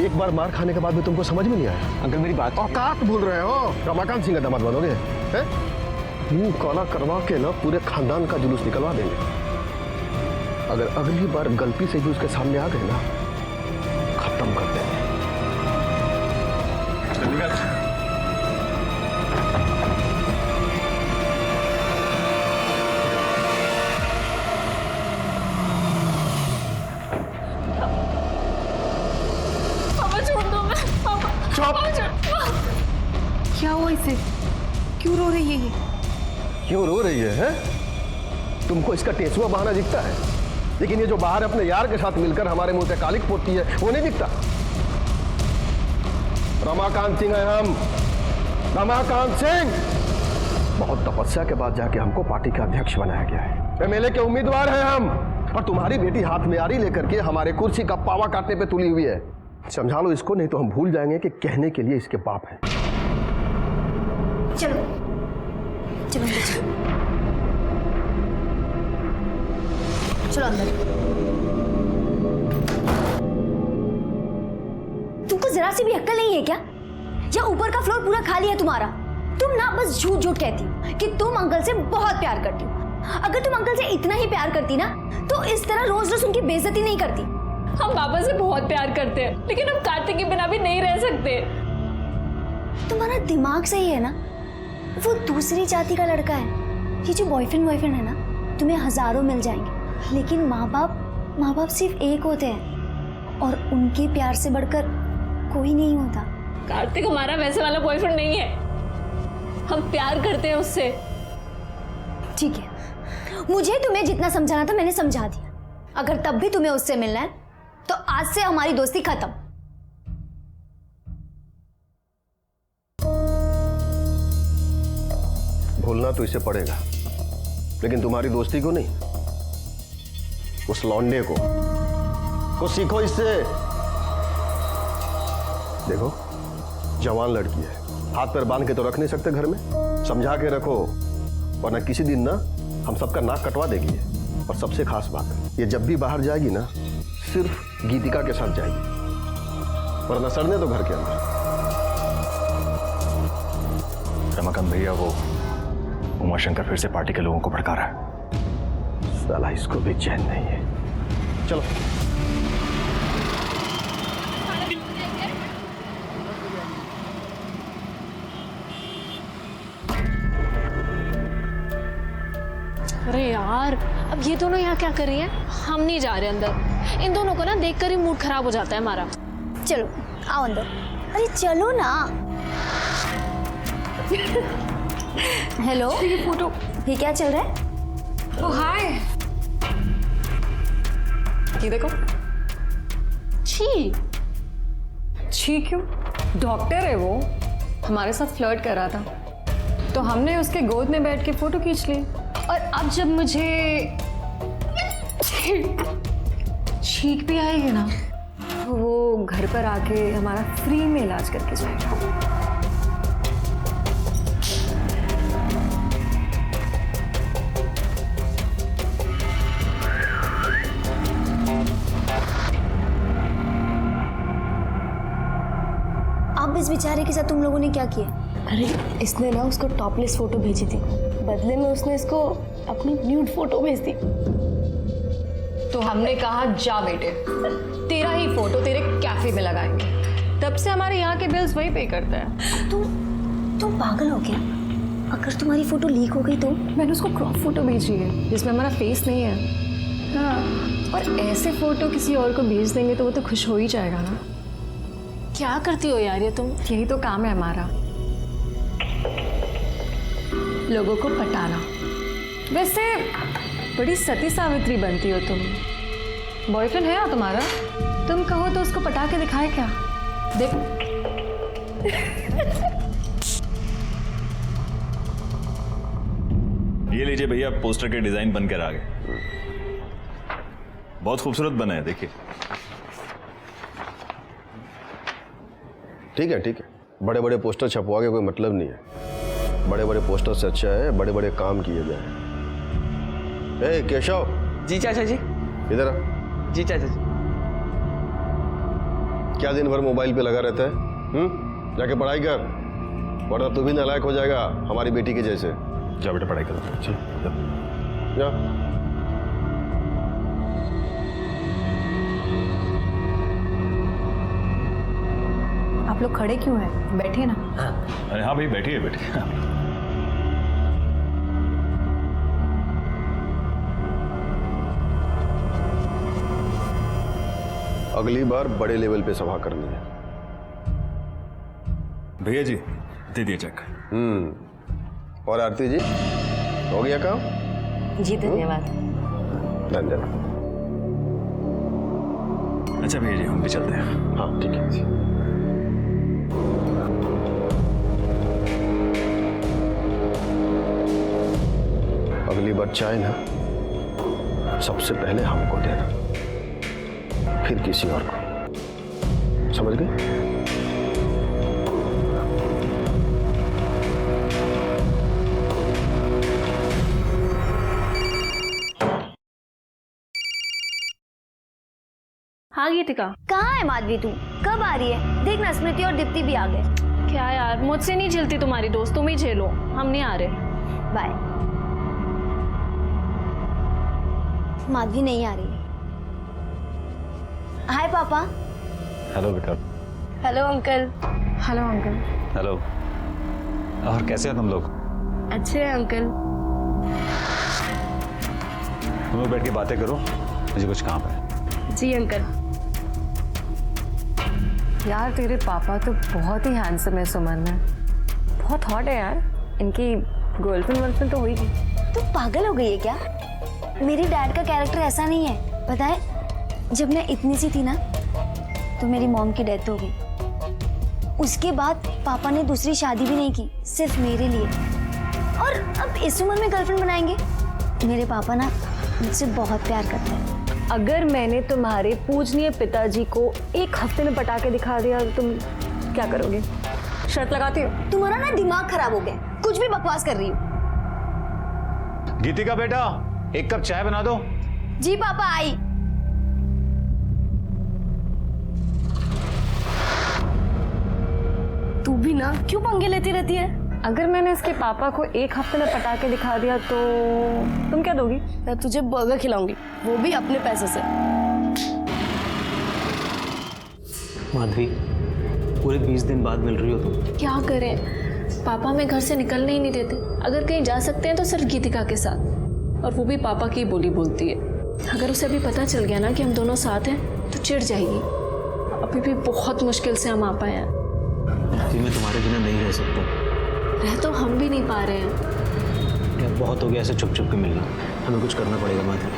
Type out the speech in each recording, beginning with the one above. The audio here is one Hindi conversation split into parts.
एक बार मार खाने के बाद भी तुमको समझ में नहीं आया? अंकल मेरी बात। औकात भूल रहे हो? रमाकांत सिंह का दामाद बनोगे? मुंह काला करवा के ना पूरे खानदान का जुलूस निकलवा देंगे। अगर अगली बार गलती से भी उसके सामने आ गए ना, खत्म कर देंगे। क्या हुआ इसे? क्यों रो रही है ये? क्यों रो रही है? तुमको इसका टेसुआ बहाना दिखता है, लेकिन ये जो बाहर अपने यार के साथ मिलकर हमारे मुंह पे कालिक पोतती है वो नहीं दिखता। रमाकांत सिंह है हम, रमाकांत सिंह। बहुत तपस्या के बाद जाके हमको पार्टी का अध्यक्ष बनाया गया है। एमएलए के उम्मीदवार हैं हम, और तुम्हारी बेटी हाथ में आरी लेकर के हमारे कुर्सी का पावा काटने पे तुली हुई है। समझा लो इसको, नहीं तो हम भूल जाएंगे कि कहने के लिए इसके बाप हैं। चलो चलो चलो अंदर। तुमको जरा सी भी अक्ल नहीं है क्या? या ऊपर का फ्लोर पूरा खाली है तुम्हारा? तुम ना बस झूठ झूठ कहती हो कि तुम अंकल से बहुत प्यार करती हो। अगर तुम अंकल से इतना ही प्यार करती ना, तो इस तरह रोज रोज उनकी बेइज्जती नहीं करती। हम पापा से बहुत प्यार करते हैं, लेकिन हम कार्तिक के बिना भी नहीं रह सकते। तुम्हारा दिमाग सही है ना? वो दूसरी जाति का लड़का है। ये जो बॉयफ्रेंड है ना, तुम्हें हजारों मिल जाएंगे, लेकिन माँ बाप सिर्फ एक होते हैं, और उनके प्यार से बढ़कर कोई नहीं होता। कार्तिक हमारा वैसे वाला बॉयफ्रेंड नहीं है, हम प्यार करते हैं उससे। ठीक है, मुझे तुम्हें जितना समझाना था मैंने समझा दिया। अगर तब भी तुम्हें उससे मिलना है तो आज से हमारी दोस्ती खत्म। भूलना तो इसे पड़ेगा, लेकिन तुम्हारी दोस्ती को नहीं, उस लौंडे को सीखो इससे। देखो, जवान लड़की है, हाथ पैर बांध के तो रख नहीं सकते घर में, समझा के रखो, वरना किसी दिन ना हम सबका नाक कटवा देगी। और सबसे खास बात, ये जब भी बाहर जाएगी ना, सिर्फ गीतिका के साथ जाएगी, वरना सड़ने दो घर के अंदर। रमाकांत भैया, वो उमाशंकर फिर से पार्टी के लोगों को भड़का रहा है। साला इसको भी चैन नहीं है। चलो अरे यार, अब ये दोनों यहाँ क्या कर रही है? हम नहीं जा रहे अंदर। इन दोनों को ना देखकर ही मूड खराब हो जाता है हमारा। चलो आओ अंदर। अरे चलो ना। हेलो, ये फोटो, ये क्या चल रहा है? ओ हाय, ये देखो। छी छी क्यों? डॉक्टर है वो, हमारे साथ फ्लर्ट कर रहा था, तो हमने उसके गोद में बैठ के फोटो खींच ली। और अब जब मुझे छींक भी आएगी ना, तो वो घर पर आके हमारा फ्री में इलाज करके जाएगा। अब इस बेचारे के साथ तुम लोगों ने क्या किया? अरे इसने ना उसको टॉपलेस फोटो भेजी थी, बदले में उसने इसको अपनी न्यूड फोटो भेज दी। तो हमने कहा जा बेटे, तेरा ही फोटो तेरे कैफे में लगाएंगे। तब से हमारे यहाँ के बिल्स वही पे करता है। तुम पागल हो क्या? अगर तुम्हारी फोटो लीक हो गई तो? मैंने उसको क्रॉप फोटो भेजी है जिसमें हमारा फेस नहीं है। हाँ, और ऐसे फोटो किसी और को भेज देंगे तो वो तो खुश हो ही जाएगा ना। क्या करती हो यार ये तुम? यही तो काम है हमारा, लोगों को पटाना। वैसे बड़ी सती सावित्री बनती हो तुम। बॉयफ्रेंड है ना तुम्हारा? तुम कहो तो उसको पटा के दिखाए क्या? देखो। ये लीजिए भैया, पोस्टर के डिजाइन बनकर आ गए। बहुत खूबसूरत बना है, देखिए। ठीक है, बड़े बड़े पोस्टर छपवा के कोई मतलब नहीं है। बड़े बड़े पोस्टर से अच्छा है बड़े बड़े काम किए जाए। ए केशव। जी चाचा जी। इधर आ। जी चाचा जी। क्या दिन भर मोबाइल पे लगा रहता है? जाके पढ़ाई कर, वरना तू भी नालायक हो जाएगा हमारी बेटी के जैसे। जा बेटा पढ़ाई करो। जा। आप लोग खड़े क्यों हैं? बैठिए ना। अरे हाँ भाई, बैठिए बैठिए। अगली बार बड़े लेवल पे सभा करनी है। भैया जी दे दिए चेक। और आरती जी, हो गया काम? जी धन्यवाद। धन्यवाद। अच्छा भैया जी, हम भी चलते हैं। हाँ ठीक है। अगली बार चाय ना सबसे पहले हमको देना, फिर किसी और को। समझ गए? हाँ गीतिका। कहाँ है माधवी तू? कब आ रही है? देखना स्मृति और दीप्ति भी आ गए। क्या यार, मुझसे नहीं झेलती तुम्हारी दोस्त, तुम ही झेलो, हम नहीं आ रहे। बाय। माधवी नहीं आ रही। हाय पापा। हेलो बेटा। Hello uncle. Hello uncle. Hello. और कैसे हैं तुम लोग? अच्छे हैं अंकल। तुम लोग बैठ के बातें करो, मुझे कुछ काम है। जी अंकल। यार तेरे पापा तो बहुत ही हैंडसम है सुमन में, बहुत हॉट है यार। इनकी गर्लफ्रेंड तो होगी। तू पागल हो गई है क्या? मेरी डैड का कैरेक्टर ऐसा नहीं है। पता है, जब मैं इतनी सी थी ना तो मेरी मॉम की डेथ हो गई। उसके बाद पापा ने दूसरी शादी भी नहीं की, सिर्फ मेरे लिए। और अब इस उम्र में गर्लफ्रेंड बनाएंगे? मेरे पापा ना मुझसे बहुत प्यार करते हैं। अगर मैंने तुम्हारे पूजनीय पिताजी को एक हफ्ते में पटा के दिखा दिया तो तुम क्या करोगे? शर्त लगाती हो? तुम्हारा ना दिमाग खराब हो गया, कुछ भी बकवास कर रही हो। गीतिका बेटा, एक कप चाय बना दो। जी पापा, आई। तू भी ना क्यों पंगे लेती रहती है? अगर मैंने इसके पापा को एक हफ्ते में पटा के दिखा दिया तो तुम क्या दोगी? मैं तुझे बर्गर खिलाऊंगी, वो भी अपने पैसे से। माधवी, पूरे 20 दिन बाद मिल रही हो तुम। क्या करें, पापा हमें घर से निकलने ही नहीं देते। अगर कहीं जा सकते हैं तो सिर्फ गीतिका के साथ, और वो भी पापा की बोली बोलती है। अगर उसे अभी पता चल गया ना कि हम दोनों साथ हैं तो चिढ़ जाएगी। अभी भी बहुत मुश्किल से हम आ पाए हैं। माधवी, मैं तुम्हारे बिना नहीं रह सकता। रह तो हम भी नहीं पा रहे हैं। यार बहुत हो गया ऐसे चुप चुप के मिलना, हमें कुछ करना पड़ेगा माधवी।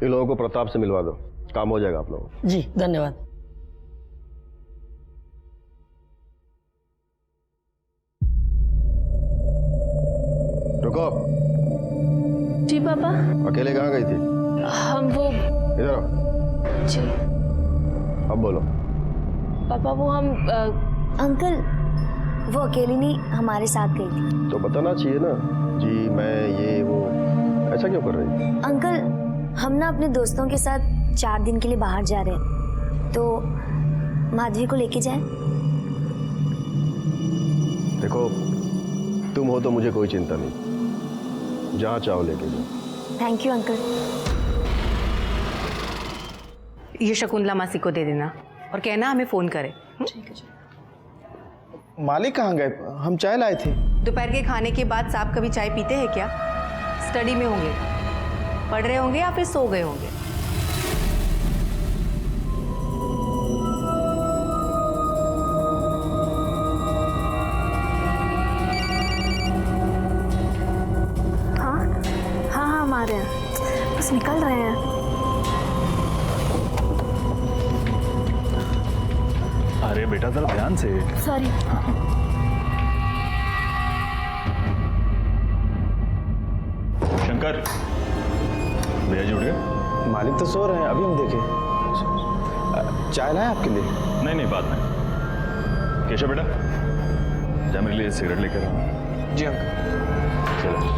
इन लोगों को प्रताप से मिलवा दो, काम हो जाएगा आप लोगों को। जी धन्यवाद। रुको। जी पापा। अकेले कहाँ गई थी? हम वो इधर आओ। जी अब बोलो। पापा, वो हम अंकल, वो अकेली नहीं, हमारे साथ गई थी। तो बताना चाहिए ना जी, मैं ये वो। ऐसा क्यों कर रही है? अंकल, हम ना अपने दोस्तों के साथ 4 दिन के लिए बाहर जा रहे हैं, तो माधवी को लेके जाएं? देखो, तुम हो तो मुझे कोई चिंता नहीं, जहाँ चाहो लेके जाओ। Thank you uncle. ये शकुंतला मासी को दे देना और कहना हमें फोन करे। मालिक कहाँ गए? हम चाय लाए थे। दोपहर के खाने के बाद साहब कभी चाय पीते हैं क्या? स्टडी में होंगे, पढ़ रहे होंगे या फिर सो गए होंगे। हाँ हम आ रहे हैं, बस निकल रहे हैं। अरे बेटा जरा ध्यान से। सॉरी। शंकर, भैया जी उठ गए? मालिक तो सो रहे हैं, अभी हम देखे। चाय लाए आपके लिए? नहीं नहीं, बाद में। केशव बेटा, जा मेरे लिए सिगरेट लेकर आओ। जी अंकल। चलो।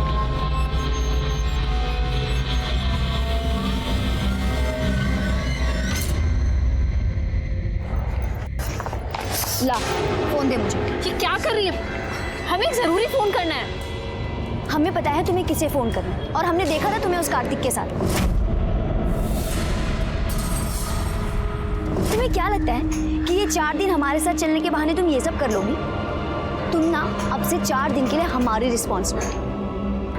ला फोन दे मुझे। ये क्या कर रही है? हमें एक जरूरी फोन करना है। हमें पता है तुम्हें किसे फोन करना है और हमने देखा था तुम्हें उस कार्तिक के साथ। तुम्हें क्या लगता है कि ये 4 दिन हमारे साथ चलने के बहाने तुम ये सब कर लोगी? तुम ना अब से 4 दिन के लिए हमारी रिस्पॉन्सिबिलिटी,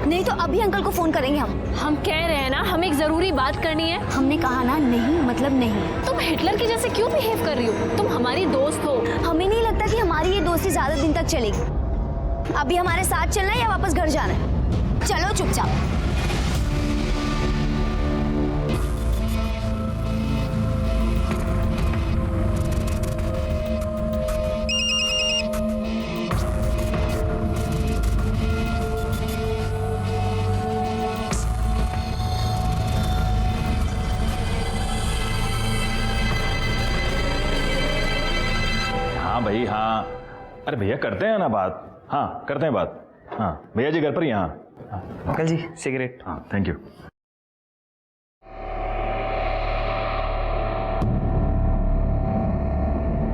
नहीं तो अभी अंकल को फोन करेंगे हम कह रहे हैं ना हमें एक जरूरी बात करनी है। हमने कहा ना नहीं मतलब नहीं। तुम हिटलर की जैसे क्यों बिहेव कर रही हो? तुम हमारी दोस्त हो। हमें नहीं लगता कि हमारी ये दोस्ती ज्यादा दिन तक चलेगी। अभी हमारे साथ चलना है या वापस घर जाना है? चलो चुपचाप। हाँ भाई हाँ, अरे भैया करते हैं ना बात। हाँ करते हैं बात। हाँ भैया जी घर पर ही। हाँ अंकल जी सिगरेट। हाँ थैंक यू।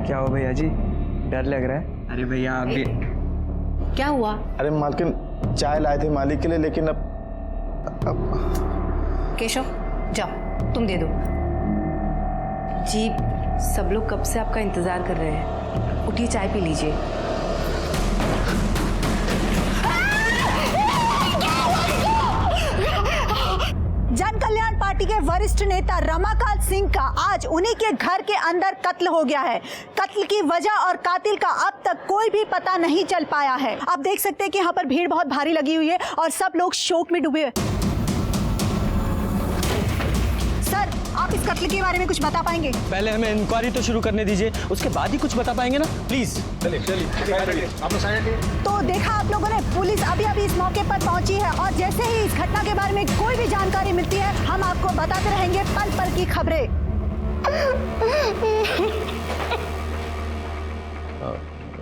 क्या हो भैया जी, डर लग रहा है? अरे भैया आप भी। क्या हुआ? अरे मालकिन चाय लाए थे मालिक के लिए, लेकिन अब केशव जाओ तुम दे दो। जी सब लोग कब से आपका इंतजार कर रहे हैं, उठिए चाय पी लीजिए। जन कल्याण पार्टी के वरिष्ठ नेता रमाकांत सिंह का आज उन्हीं के घर के अंदर कत्ल हो गया है। कत्ल की वजह और कातिल का अब तक कोई भी पता नहीं चल पाया है। आप देख सकते हैं कि यहाँ पर भीड़ बहुत भारी लगी हुई है और सब लोग शोक में डूबे हैं। सर आप इस कत्ल के बारे में कुछ बता पाएंगे? पहले हमें इंक्वायरी तो शुरू करने दीजिए, उसके बाद ही कुछ बता पाएंगे ना, प्लीज। तो देखा आप लोगों ने, पुलिस अभी अभी इस मौके पर पहुंची है और जैसे ही इस घटना के बारे में कोई भी जानकारी मिलती है हम आपको बताते रहेंगे पल पल की खबरें।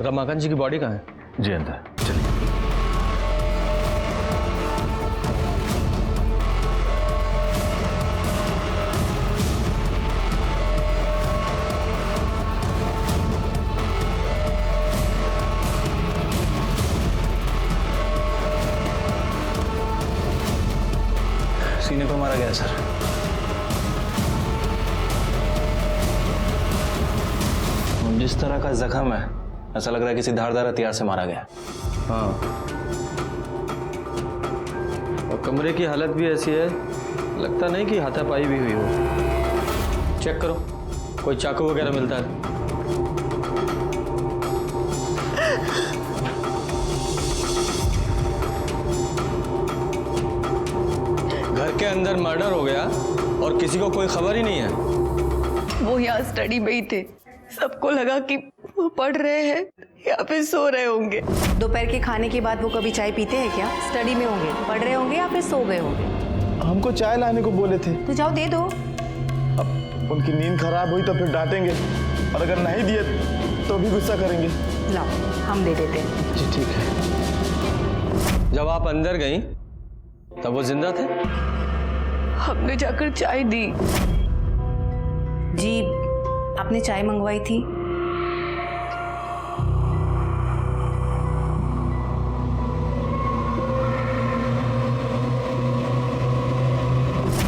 रमाकांत जी की बॉडी कहाँ है? जी अंदर चलिए। सीने को मारा गया सर। जिस तरह का जख्म है ऐसा लग रहा है किसी धारदार हथियार से मारा गया। हाँ, और कमरे की हालत भी ऐसी है, लगता नहीं कि हाथापाई भी हुई हो। चेक करो, कोई चाकू वगैरह मिलता है? घर के अंदर मर्डर हो गया और किसी को कोई खबर ही नहीं है। वो यहाँ स्टडी में ही थे, सबको लगा कि वो पढ़ रहे हैं या फिर सो रहे होंगे। दोपहर के खाने के बाद वो कभी चाय पीते हैं क्या? स्टडी में होंगे, पढ़ रहे होंगे या फिर सो गए होंगे। हमको चाय लाने को बोले थे। तो जाओ दे दो। अब उनकी नींद खराब हुई तो फिर डांटेंगे, और अगर नहीं दिए तो भी गुस्सा करेंगे। लाओ हम दे देते हैं। जी ठीक है। जब आप अंदर गई तब वो जिंदा थे? हमने जाकर चाय दी। जी आपने चाय मंगवाई थी।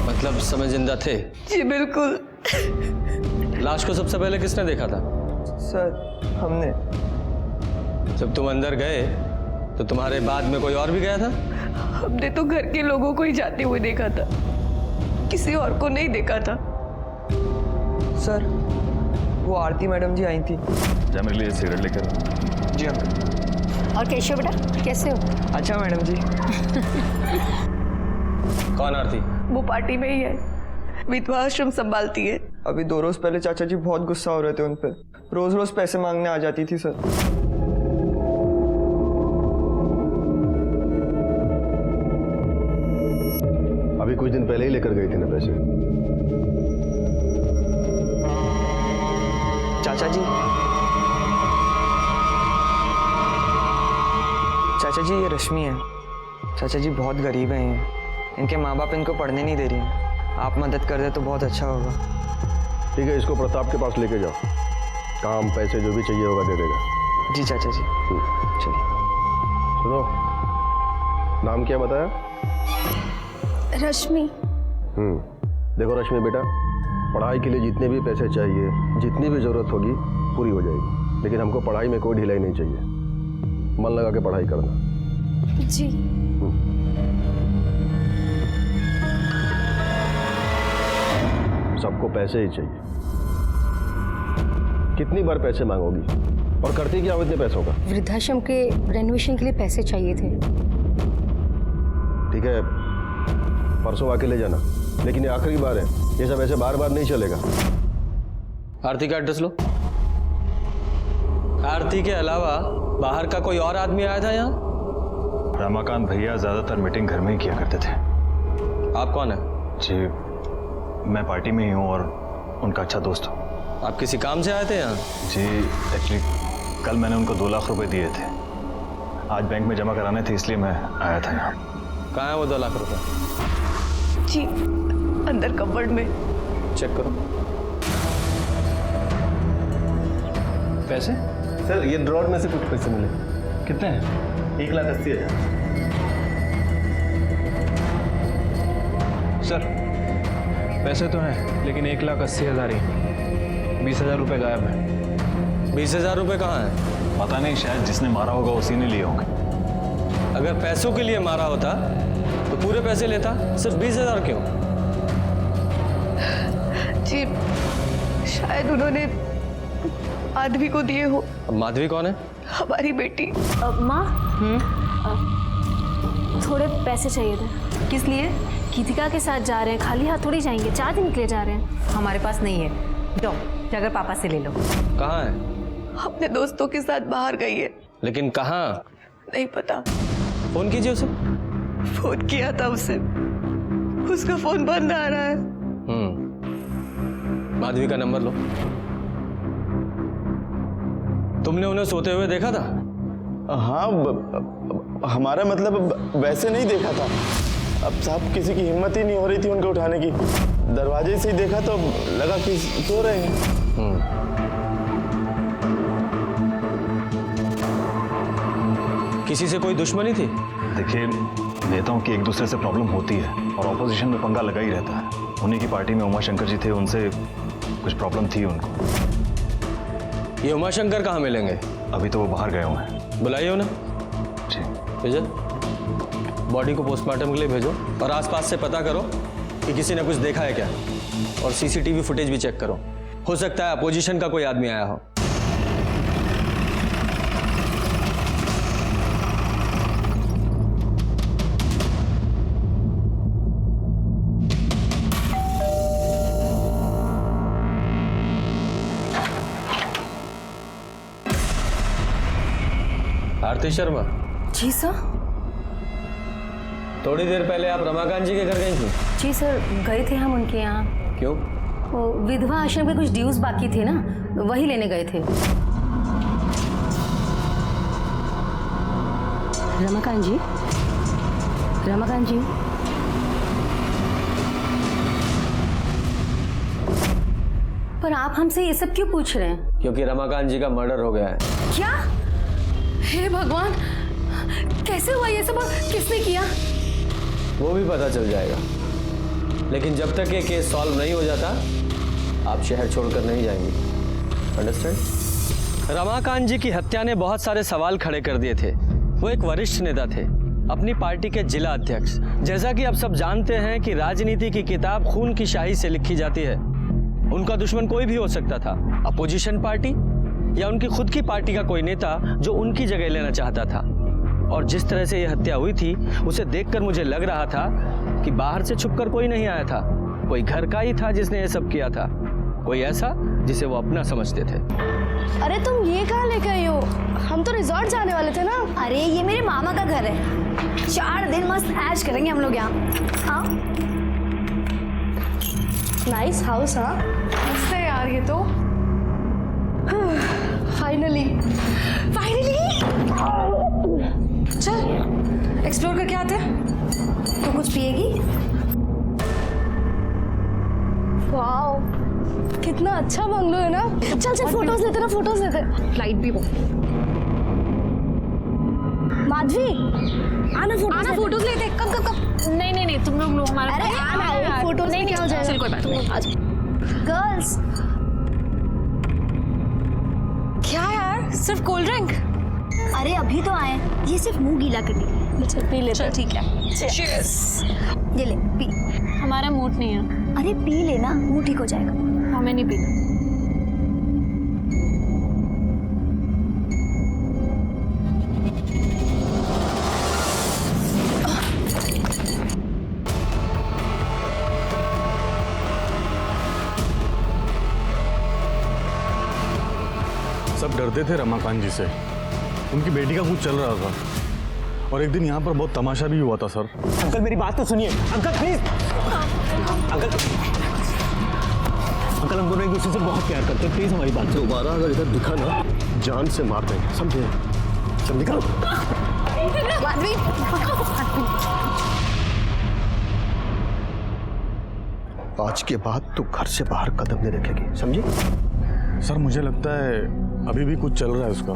मतलब उस समय जिंदा थे? जी बिल्कुल। लाश को सबसे पहले किसने देखा था? सर हमने। जब तुम अंदर गए तो तुम्हारे बाद में कोई और भी गया था? हमने तो घर के लोगों को ही जाते हुए देखा था, किसी और को नहीं देखा था। सर वो आरती मैडम जी आई थी। जा मेरे लिए सिगरेट लेकर। जी अंकल। और केशव बेटा कैसे हो? अच्छा मैडम जी। कौन आरती? वो पार्टी में ही है, विधवा आश्रम संभालती है। अभी 2 रोज पहले चाचा जी बहुत गुस्सा हो रहे थे उन पे, रोज रोज पैसे मांगने आ जाती थी सर। अभी कुछ दिन पहले ही लेकर गई थी ना पैसे। चाचा जी ये रश्मि है। चाचा जी बहुत गरीब हैं ये, इनके माँ बाप इनको पढ़ने नहीं दे रही हैं। आप मदद कर दे तो बहुत अच्छा होगा। ठीक है, इसको प्रताप के पास लेके जाओ, काम पैसे जो भी चाहिए होगा दे देगा। जी चाचा जी। चलिए। सुनो, नाम क्या बताया? रश्मि। देखो रश्मि बेटा, पढ़ाई के लिए जितने भी पैसे चाहिए, जितनी भी जरूरत होगी पूरी हो जाएगी, लेकिन हमको पढ़ाई में कोई ढिलाई नहीं चाहिए। मन लगा के पढ़ाई करना। जी। सबको पैसे ही चाहिए। कितनी बार पैसे मांगोगी और करती क्या हो इतने पैसों का? वृद्धाश्रम के रेनोवेशन के लिए पैसे चाहिए थे। ठीक है, परसों आके ले जाना, लेकिन ये आखिरी बार है, ये सब ऐसे बार बार नहीं चलेगा। आरती का एड्रेस लो। आरती के अलावा बाहर का कोई और आदमी आया था यहाँ? रमाकांत भैया ज्यादातर मीटिंग घर में ही किया करते थे। आप कौन है? जी मैं पार्टी में ही हूँ और उनका अच्छा दोस्त हूँ। आप किसी काम से आए थे यहाँ? जी एक्चुअली कल मैंने उनको 2 लाख रुपए दिए थे, आज बैंक में जमा कराने थे, इसलिए मैं आया था यहाँ। कहाँ है वो 2 लाख रुपए? जी अंदर कबर्ड में। चेक करो। पैसे? सर ये ड्रॉर में से कुछ पैसे मिले। कितने हैं? 1,80,000। सर पैसे तो हैं, लेकिन 1,80,000 ही, 20,000 रुपए गायब है। 20,000 रुपए कहाँ है? पता नहीं, शायद जिसने मारा होगा उसी ने लिए होंगे। अगर पैसों के लिए मारा होता तो पूरे पैसे लेता, सिर्फ 20,000 क्यों? जी शायद उन्होंने माधवी को दिए हो। अब माधवी कौन है? हमारी बेटी। माँ थोड़े पैसे चाहिए थे। किस लिए? गीतिका के साथ जा रहे हैं, खाली हाथ थोड़ी जाएंगे, 4 दिन के लिए जा रहे हैं। हमारे पास नहीं है। दो जाकर पापा से ले लो। कहाँ है? अपने दोस्तों के साथ बाहर गई है। लेकिन कहाँ? नहीं पता। फोन कीजिए उसे। फोन किया था उसे, उसका फोन बंद आ रहा है। माधवी का नंबर लो। तुमने उन्हें सोते हुए देखा था? हाँ हमारा मतलब वैसे नहीं देखा था। अब साहब किसी की हिम्मत ही नहीं हो रही थी उनको उठाने की। दरवाजे से ही देखा तो लगा कि सो रहे हैं। किसी से कोई दुश्मनी थी? देखिए नेताओं की एक दूसरे से प्रॉब्लम होती है और ऑपोजिशन में पंगा लगा ही रहता है। उन्हीं की पार्टी में उमाशंकर जी थे, उनसे कुछ प्रॉब्लम थी उनको। ये उमाशंकर कहाँ मिलेंगे? अभी तो वो बाहर गए हुए हैं। बुलाइए उन्हें। जी भेजो। बॉडी को पोस्टमार्टम के लिए भेजो और आसपास से पता करो कि किसी ने कुछ देखा है क्या, और सीसीटीवी फुटेज भी चेक करो। हो सकता है अपोजिशन का कोई आदमी आया हो। आरती शर्मा। जी सर। थोड़ी देर पहले आप रमाकांत जी के घर गई थी? जी सर, गए थे हम उनके यहाँ। क्यों? वो विधवा आश्रम के कुछ ड्यूज बाकी थे ना, वही लेने गए थे। रमाकांत जी, रमाकांत जी। पर आप हमसे ये सब क्यों पूछ रहे हैं? क्योंकि रमाकांत जी का मर्डर हो गया है। क्या? हे भगवान, कैसे हुआ ये सब और किसने किया? वो भी पता चल जाएगा, लेकिन जब तक ये केस सॉल्व नहीं हो जाता आप शहर छोड़कर नहीं जाएंगी। अंडरस्टैंड? रमाकांत जी की हत्या ने बहुत सारे सवाल खड़े कर दिए थे। वो एक वरिष्ठ नेता थे, अपनी पार्टी के जिला अध्यक्ष। जैसा कि आप सब जानते हैं कि राजनीति की किताब खून की शाही से लिखी जाती है। उनका दुश्मन कोई भी हो सकता था, अपोजिशन पार्टी या उनकी खुद की पार्टी का कोई नेता जो उनकी जगह लेना चाहता था। और जिस तरह से यह हत्या हुई थी उसे देखकर मुझे लग रहा था कि बाहर से छुपकर कोई नहीं आया था, कोई घर का ही था जिसने यह सब किया था, कोई ऐसा जिसे वो अपना समझते थे। अरे तुम ये कहाँ लेके आई हो? हम तो रिजॉर्ट जाने वाले थे ना। अरे ये मेरे मामा का घर है, 4 दिन मस्त ऐश करेंगे हम लोग यहाँ। हाँ नाइस हाउस। हाँ मस्त है यार ये तो। फाइनली चल एक्सप्लोर करके आते हैं। तो कुछ पिएगी? वाओ कितना अच्छा बंगलो है ना। चल चल फोटोज लेते ना, फोटोज लेते। फ्लाइट भी वो। माधवी आना फोटोज लेते। कब कब कब? नहीं नहीं नहीं, तुम लोग लो हमारा। अरे आना, फोटोज नहीं क्या हो जाएगा। चल कोई बात नहीं, आज गर्ल्स, क्या यार, सिर्फ कोल्ड ड्रिंक? अरे अभी तो आए, ये सिर्फ मुंह गीला करने के लिए। चल पी लेते। चल ठीक है। Cheers। ये ले पी। हमारा मूड नहीं है। अरे पी लेना, मुंह ठीक हो जाएगा। हमें नहीं पीना। सब डरते थे रमाकांत जी से, उनकी बेटी का कुछ चल रहा था और एक दिन यहाँ पर बहुत तमाशा भी हुआ था सर। अंकल मेरी बात तो सुनिए, अंकल प्लीज। अंकल अंकल हम दोनों एक दूसरे से बहुत प्यार करते हैं, प्लीज हमारी बात सुनो। दोबारा अगर इधर दिखा ना, जान से मार देंगे, समझे? चल निकल। माधवी, आज के बाद तू घर से बाहर कदम नहीं रखेगी, समझी? सर मुझे लगता है अभी भी कुछ चल रहा है उसका।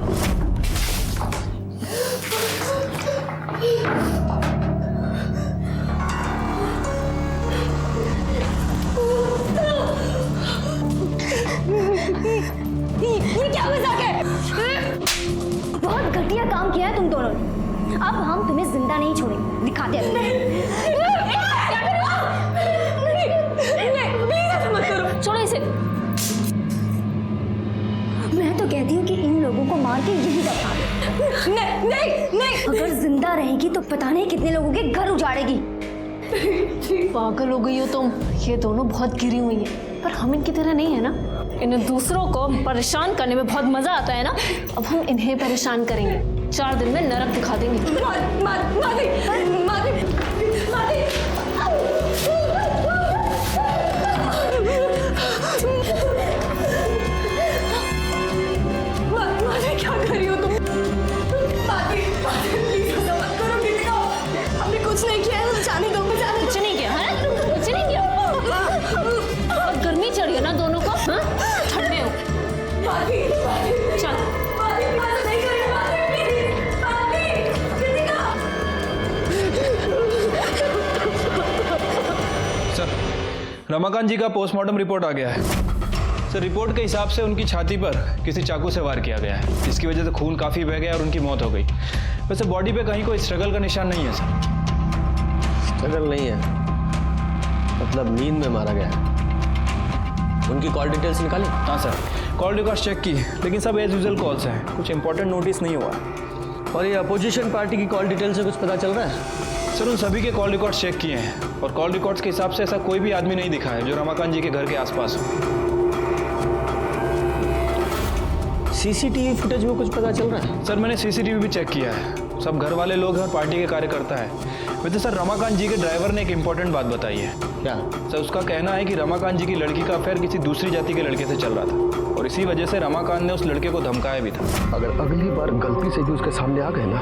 ये क्या मजाक है? बहुत घटिया काम किया है तुम दोनों ने। अब हम तुम्हें जिंदा नहीं छोड़ेंगे, दिखाते हैं। छोड़ो इसे। मैं तो कहती हूँ कि इन लोगों को मार के यही दफना दो। नहीं नहीं नहीं, अगर जिंदा रहेगी तो पता नहीं कितने लोगों के घर उजाड़ेगी। पागल हो गई हो तुम। ये दोनों बहुत गिरी हुई हैं, पर हम इनकी तरह नहीं है ना। इन्हें दूसरों को परेशान करने में बहुत मजा आता है ना। अब हम इन्हें परेशान करेंगे, 4 दिन में नरक दिखा देंगे। क्या कर रही हो तुम? हमने कुछ नहीं किया है, जाने दो। कुछ नहीं किया है, कुछ नहीं किया। और गर्मी चढ़ी है ना दोनों को, हाँ? ठंडे हो। चल सर, रमाकांत जी का पोस्टमार्टम रिपोर्ट आ गया है। सर रिपोर्ट के हिसाब से उनकी छाती पर किसी चाकू से वार किया गया है, जिसकी वजह से खून काफ़ी बह गया और उनकी मौत हो गई। वैसे बॉडी पे कहीं कोई स्ट्रगल का निशान नहीं है सर। स्ट्रगल नहीं है मतलब नींद में मारा गया है। उनकी कॉल डिटेल्स निकाली? हाँ सर, कॉल रिकॉर्ड्स चेक की, लेकिन सब एज यूजुअल कॉल्स हैं, कुछ इंपॉर्टेंट नोटिस नहीं हुआ। और ये अपोजिशन पार्टी की कॉल डिटेल से कुछ पता चल रहा है? सर उन सभी के कॉल रिकॉर्ड्स चेक किए हैं और कॉल रिकॉर्ड्स के हिसाब से ऐसा कोई भी आदमी नहीं दिखा है जो रमाकांत जी के घर के आसपास हो। सीसीटीवी फुटेज में कुछ पता चल रहा है? सर मैंने सीसीटीवी भी चेक किया है, सब घर वाले लोग हैं और पार्टी के कार्यकर्ता है। वैसे सर रमाकांत जी के ड्राइवर ने एक इंपॉर्टेंट बात बताई है। क्या? सर उसका कहना है कि रमाकांत जी की लड़की का अफेयर किसी दूसरी जाति के लड़के से चल रहा था और इसी वजह से रमाकांत ने उस लड़के को धमकाया भी था। अगर अगली बार गलती से भी उसके सामने आ गए ना,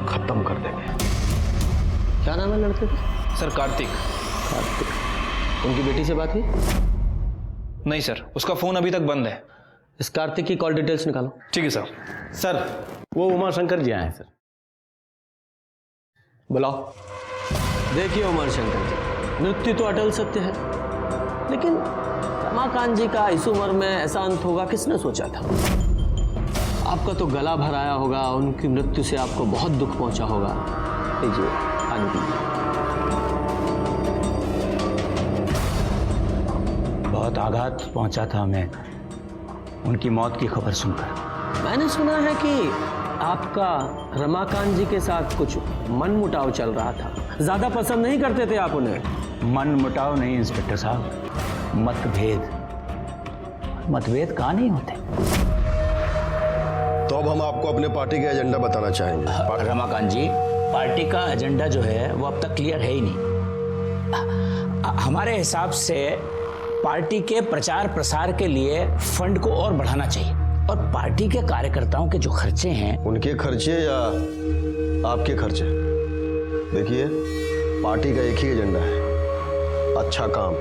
खत्म कर देंगे। क्या नाम है लड़के का? सर कार्तिक। कार्तिक। उनकी बेटी से बात हुई? नहीं सर, उसका फोन अभी तक बंद है। इस कार्तिक की कॉल डिटेल्स निकालो। ठीक है सर। सर वो उमा शंकर जी आए हैं सर। बुलाओ। देखिए उमा शंकर जी, मृत्यु तो अटल सत्य है, लेकिन रमाकांत जी का इस उम्र में ऐसा अंत होगा किसने सोचा था? आपका तो गला भर आया होगा, उनकी मृत्यु से आपको बहुत दुख पहुंचा होगा। लीजिए पानी पीजिए। बहुत आघात पहुंचा था हमें उनकी मौत की खबर सुनकर। मैंने सुना है कि आपका रमाकांत जी के साथ कुछ मनमुटाव चल रहा था, ज्यादा पसंद नहीं करते थे आप उन्हें। मनमुटाव नहीं इंस्पेक्टर साहब, मतभेद। मतभेद कहाँ नहीं होते। तो अब हम आपको अपने पार्टी का एजेंडा बताना चाहेंगे। रमाकांत जी, पार्टी का एजेंडा जो है वो अब तक क्लियर है ही नहीं। हमारे हिसाब से पार्टी के प्रचार प्रसार के लिए फंड को और बढ़ाना चाहिए और पार्टी के कार्यकर्ताओं के जो खर्चे हैं, उनके खर्चे या आपके खर्चे? देखिए, पार्टी का एक ही एजेंडा है, अच्छा काम,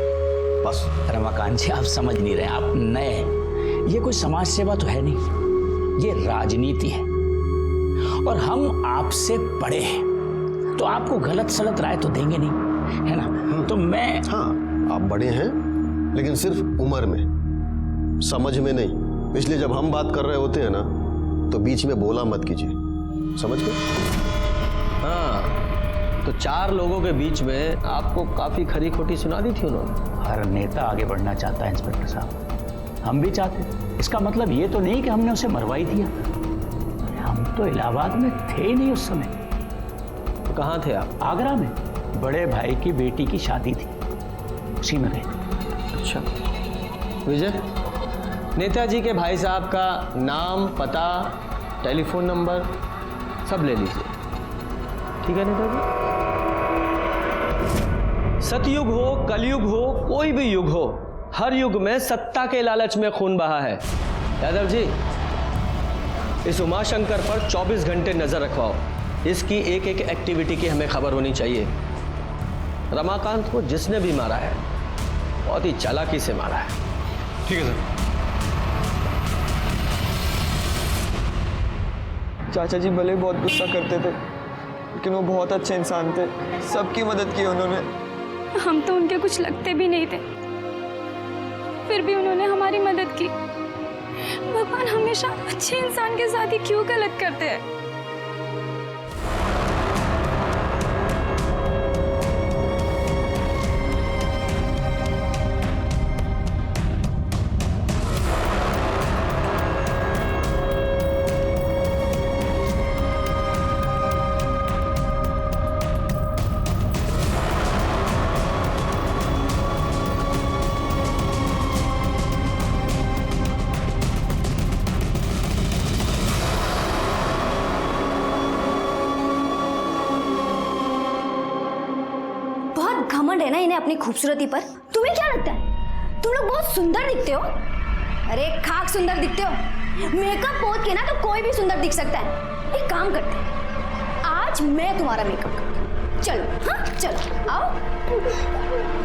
बस। रमाकांत जी, आप समझ नहीं रहे, आप नए हैं। ये कोई समाज सेवा तो है नहीं, ये राजनीति है और हम आपसे बड़े हैं, तो आपको गलत सलत राय तो देंगे नहीं, है ना? तो मैं हाँ, आप बड़े हैं लेकिन सिर्फ उम्र में, समझ में नहीं। इसलिए जब हम बात कर रहे होते हैं ना तो बीच में बोला मत कीजिए, समझ गए? हाँ, तो 4 लोगों के बीच में आपको काफी खरी खोटी सुना दी थी उन्होंने। हर नेता आगे बढ़ना चाहता है इंस्पेक्टर साहब, हम भी चाहते हैं। इसका मतलब ये तो नहीं कि हमने उसे मरवाई दिया, हम तो इलाहाबाद में थे ही नहीं उस समय। तो कहाँ थे आप? आगरा में, बड़े भाई की बेटी की शादी थी, उसी में गए। अच्छा विजय, नेताजी के भाई साहब का नाम, पता, टेलीफोन नंबर सब ले लीजिए, ठीक है नेताजी? सतयुग हो, कलयुग हो, कोई भी युग हो, हर युग में सत्ता के लालच में खून बहा है। यादव जी, इस उमाशंकर पर 24 घंटे नजर रखवाओ, इसकी एक एक एक्टिविटी की हमें खबर होनी चाहिए। रमाकांत को जिसने भी मारा है बहुत ही चालाकी से मारा है। ठीक है सर। चाचा जी भले बहुत गुस्सा करते थे, लेकिन वो बहुत अच्छे इंसान थे, सबकी मदद की उन्होंने। हम तो उनके कुछ लगते भी नहीं थे, फिर भी उन्होंने हमारी मदद की। भगवान हमेशा अच्छे इंसान के साथ ही क्यों गलत करते हैं? घमंड है ना इन्हें अपनी खूबसूरती पर। तुम्हें क्या लगता है तुम लोग बहुत सुंदर दिखते हो? अरे खाक सुंदर दिखते हो। मेकअप पोत के ना तो कोई भी सुंदर दिख सकता है। एक काम करते हैं, आज मैं तुम्हारा मेकअप करती हूँ। चलो, हाँ चलो आओ,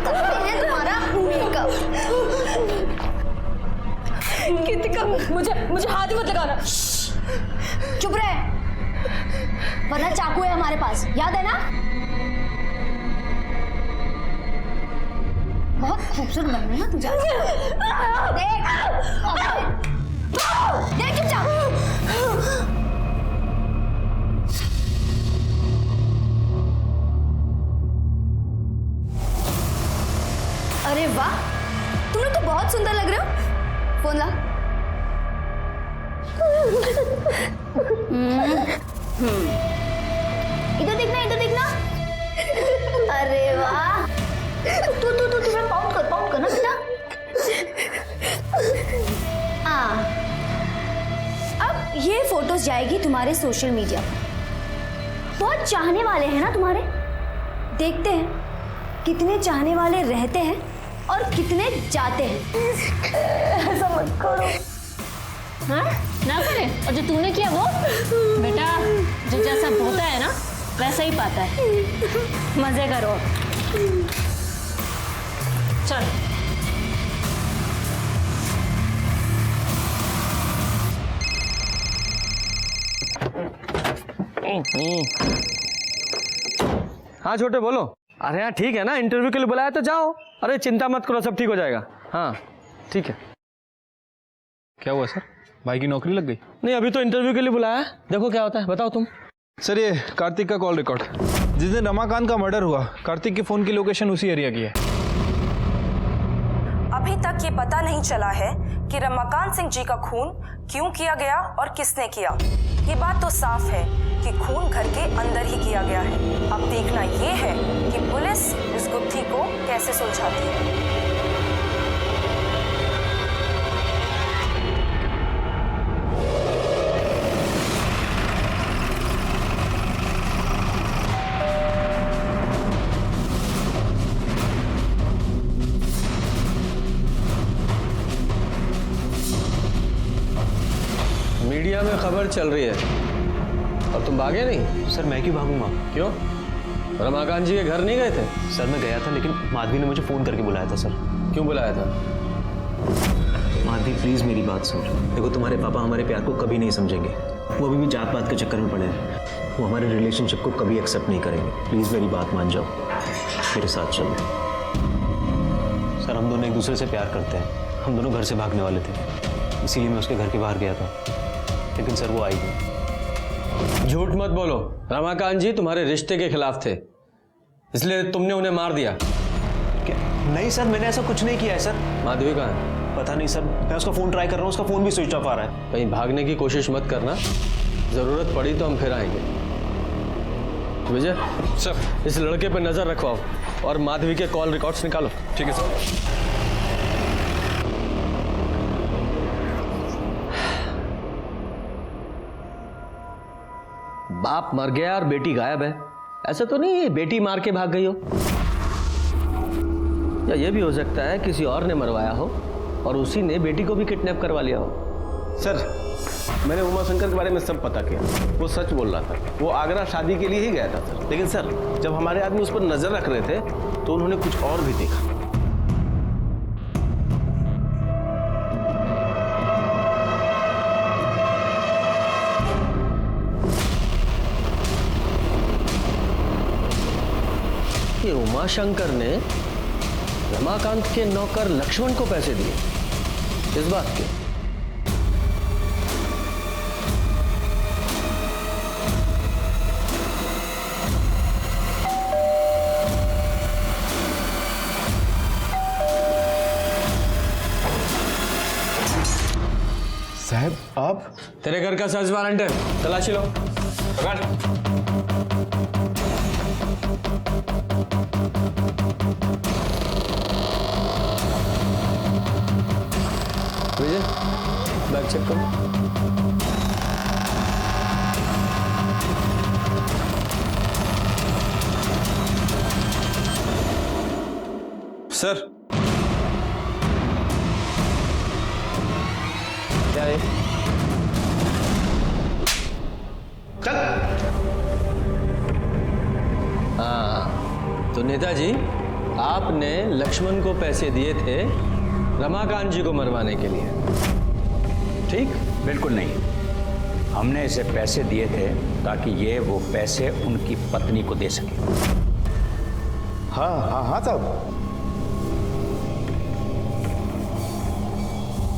करते हैं तुम्हारा मेकअप। कृतिका, मुझे हाथ ही मत लगाना। चुप रहे, वरना चाकू है हमारे पास, याद है ना? बहुत खूबसूरत बन रही है तू। देख देख चुपचाप। अरे वाह, तुम लोग तो बहुत सुंदर लग रहे हो। फोन ला। इधर देखना, इधर देखना। अरे वाह, तू थोड़ा पाउट कर ना बेटा। अब ये फोटोज जाएगी तुम्हारे सोशल मीडिया पर। बहुत चाहने वाले हैं ना तुम्हारे। देखते हैं कितने चाहने वाले रहते हैं और कितने जाते हैं। ऐसा मत करो। हाँ ना करे। और जो तूने किया वो बेटा, जो जैसा होता है ना वैसा ही पाता है। मजे करो, चल। हाँ छोटे बोलो। अरे हाँ ठीक है ना, इंटरव्यू के लिए बुलाया तो जाओ। अरे चिंता मत करो, सब ठीक हो जाएगा। हाँ ठीक है। क्या हुआ सर, भाई की नौकरी लग गई? नहीं, अभी तो इंटरव्यू के लिए बुलाया है, देखो क्या होता है। बताओ तुम। सर ये कार्तिक का कॉल रिकॉर्ड, जिस दिन रमाकांत का मर्डर हुआ कार्तिक के फोन की लोकेशन उसी एरिया की है। अभी तक ये पता नहीं चला है कि रमाकांत सिंह जी का खून क्यों किया गया और किसने किया। ये बात तो साफ है कि खून घर के अंदर ही किया गया है। अब देखना ये है कि पुलिस इस गुत्थी को कैसे सुलझाती है। मीडिया में खबर चल रही है और तुम भागे नहीं? सर मैं क्यों भागूंगा? क्यों? रमाकांत जी के घर नहीं गए थे? सर मैं गया था, लेकिन माधवी ने मुझे फ़ोन करके बुलाया था सर। क्यों बुलाया था? माधवी प्लीज़ मेरी बात समझो। देखो तुम्हारे पापा हमारे प्यार को कभी नहीं समझेंगे। वो अभी भी जात पात के चक्कर में पड़े हैं। वो हमारे रिलेशनशिप को कभी एक्सेप्ट नहीं करेंगे। प्लीज़ मेरी बात मान जाओ, मेरे साथ चलो। सर हम दोनों एक दूसरे से प्यार करते हैं। हम दोनों घर से भागने वाले थे, इसीलिए मैं उसके घर के बाहर गया था, लेकिन सर वो आई नहीं। झूठ मत बोलो। रमाकांत जी तुम्हारे रिश्ते के खिलाफ थे, इसलिए तुमने उन्हें मार दिया। क्या? नहीं सर, मैंने ऐसा कुछ नहीं किया है सर। माधवी कहाँ है? पता नहीं सर, मैं उसका फ़ोन ट्राई कर रहा हूँ, उसका फ़ोन भी स्विच ऑफ आ रहा है। कहीं भागने की कोशिश मत करना, ज़रूरत पड़ी तो हम फिर आएंगे। विजय सर, इस लड़के पर नज़र रखवाओ और माधवी के कॉल रिकॉर्ड्स निकालो। ठीक है सर। बाप मर गया और बेटी गायब है, ऐसा तो नहीं बेटी मार के भाग गई हो? या ये भी हो सकता है किसी और ने मरवाया हो और उसी ने बेटी को भी किडनैप करवा लिया हो। सर मैंने उमा शंकर के बारे में सब पता किया, वो सच बोल रहा था। वो आगरा शादी के लिए ही गया था सर। लेकिन सर जब हमारे आदमी उस पर नजर रख रहे थे तो उन्होंने कुछ और भी देखा। ये उमा शंकर ने रमाकांत के नौकर लक्ष्मण को पैसे दिए, इस बात के? साहब आप? तेरे घर का सर्च वारंट है, तलाशी लो। विजय बैग चेक करो। सर क्या है? चल। हाँ तो नेताजी, आपने लक्ष्मण को पैसे दिए थे रमाकांत जी को मरवाने के लिए, ठीक? बिल्कुल नहीं, हमने इसे पैसे दिए थे ताकि ये वो पैसे उनकी पत्नी को दे सके। हाँ हाँ हाँ साहब,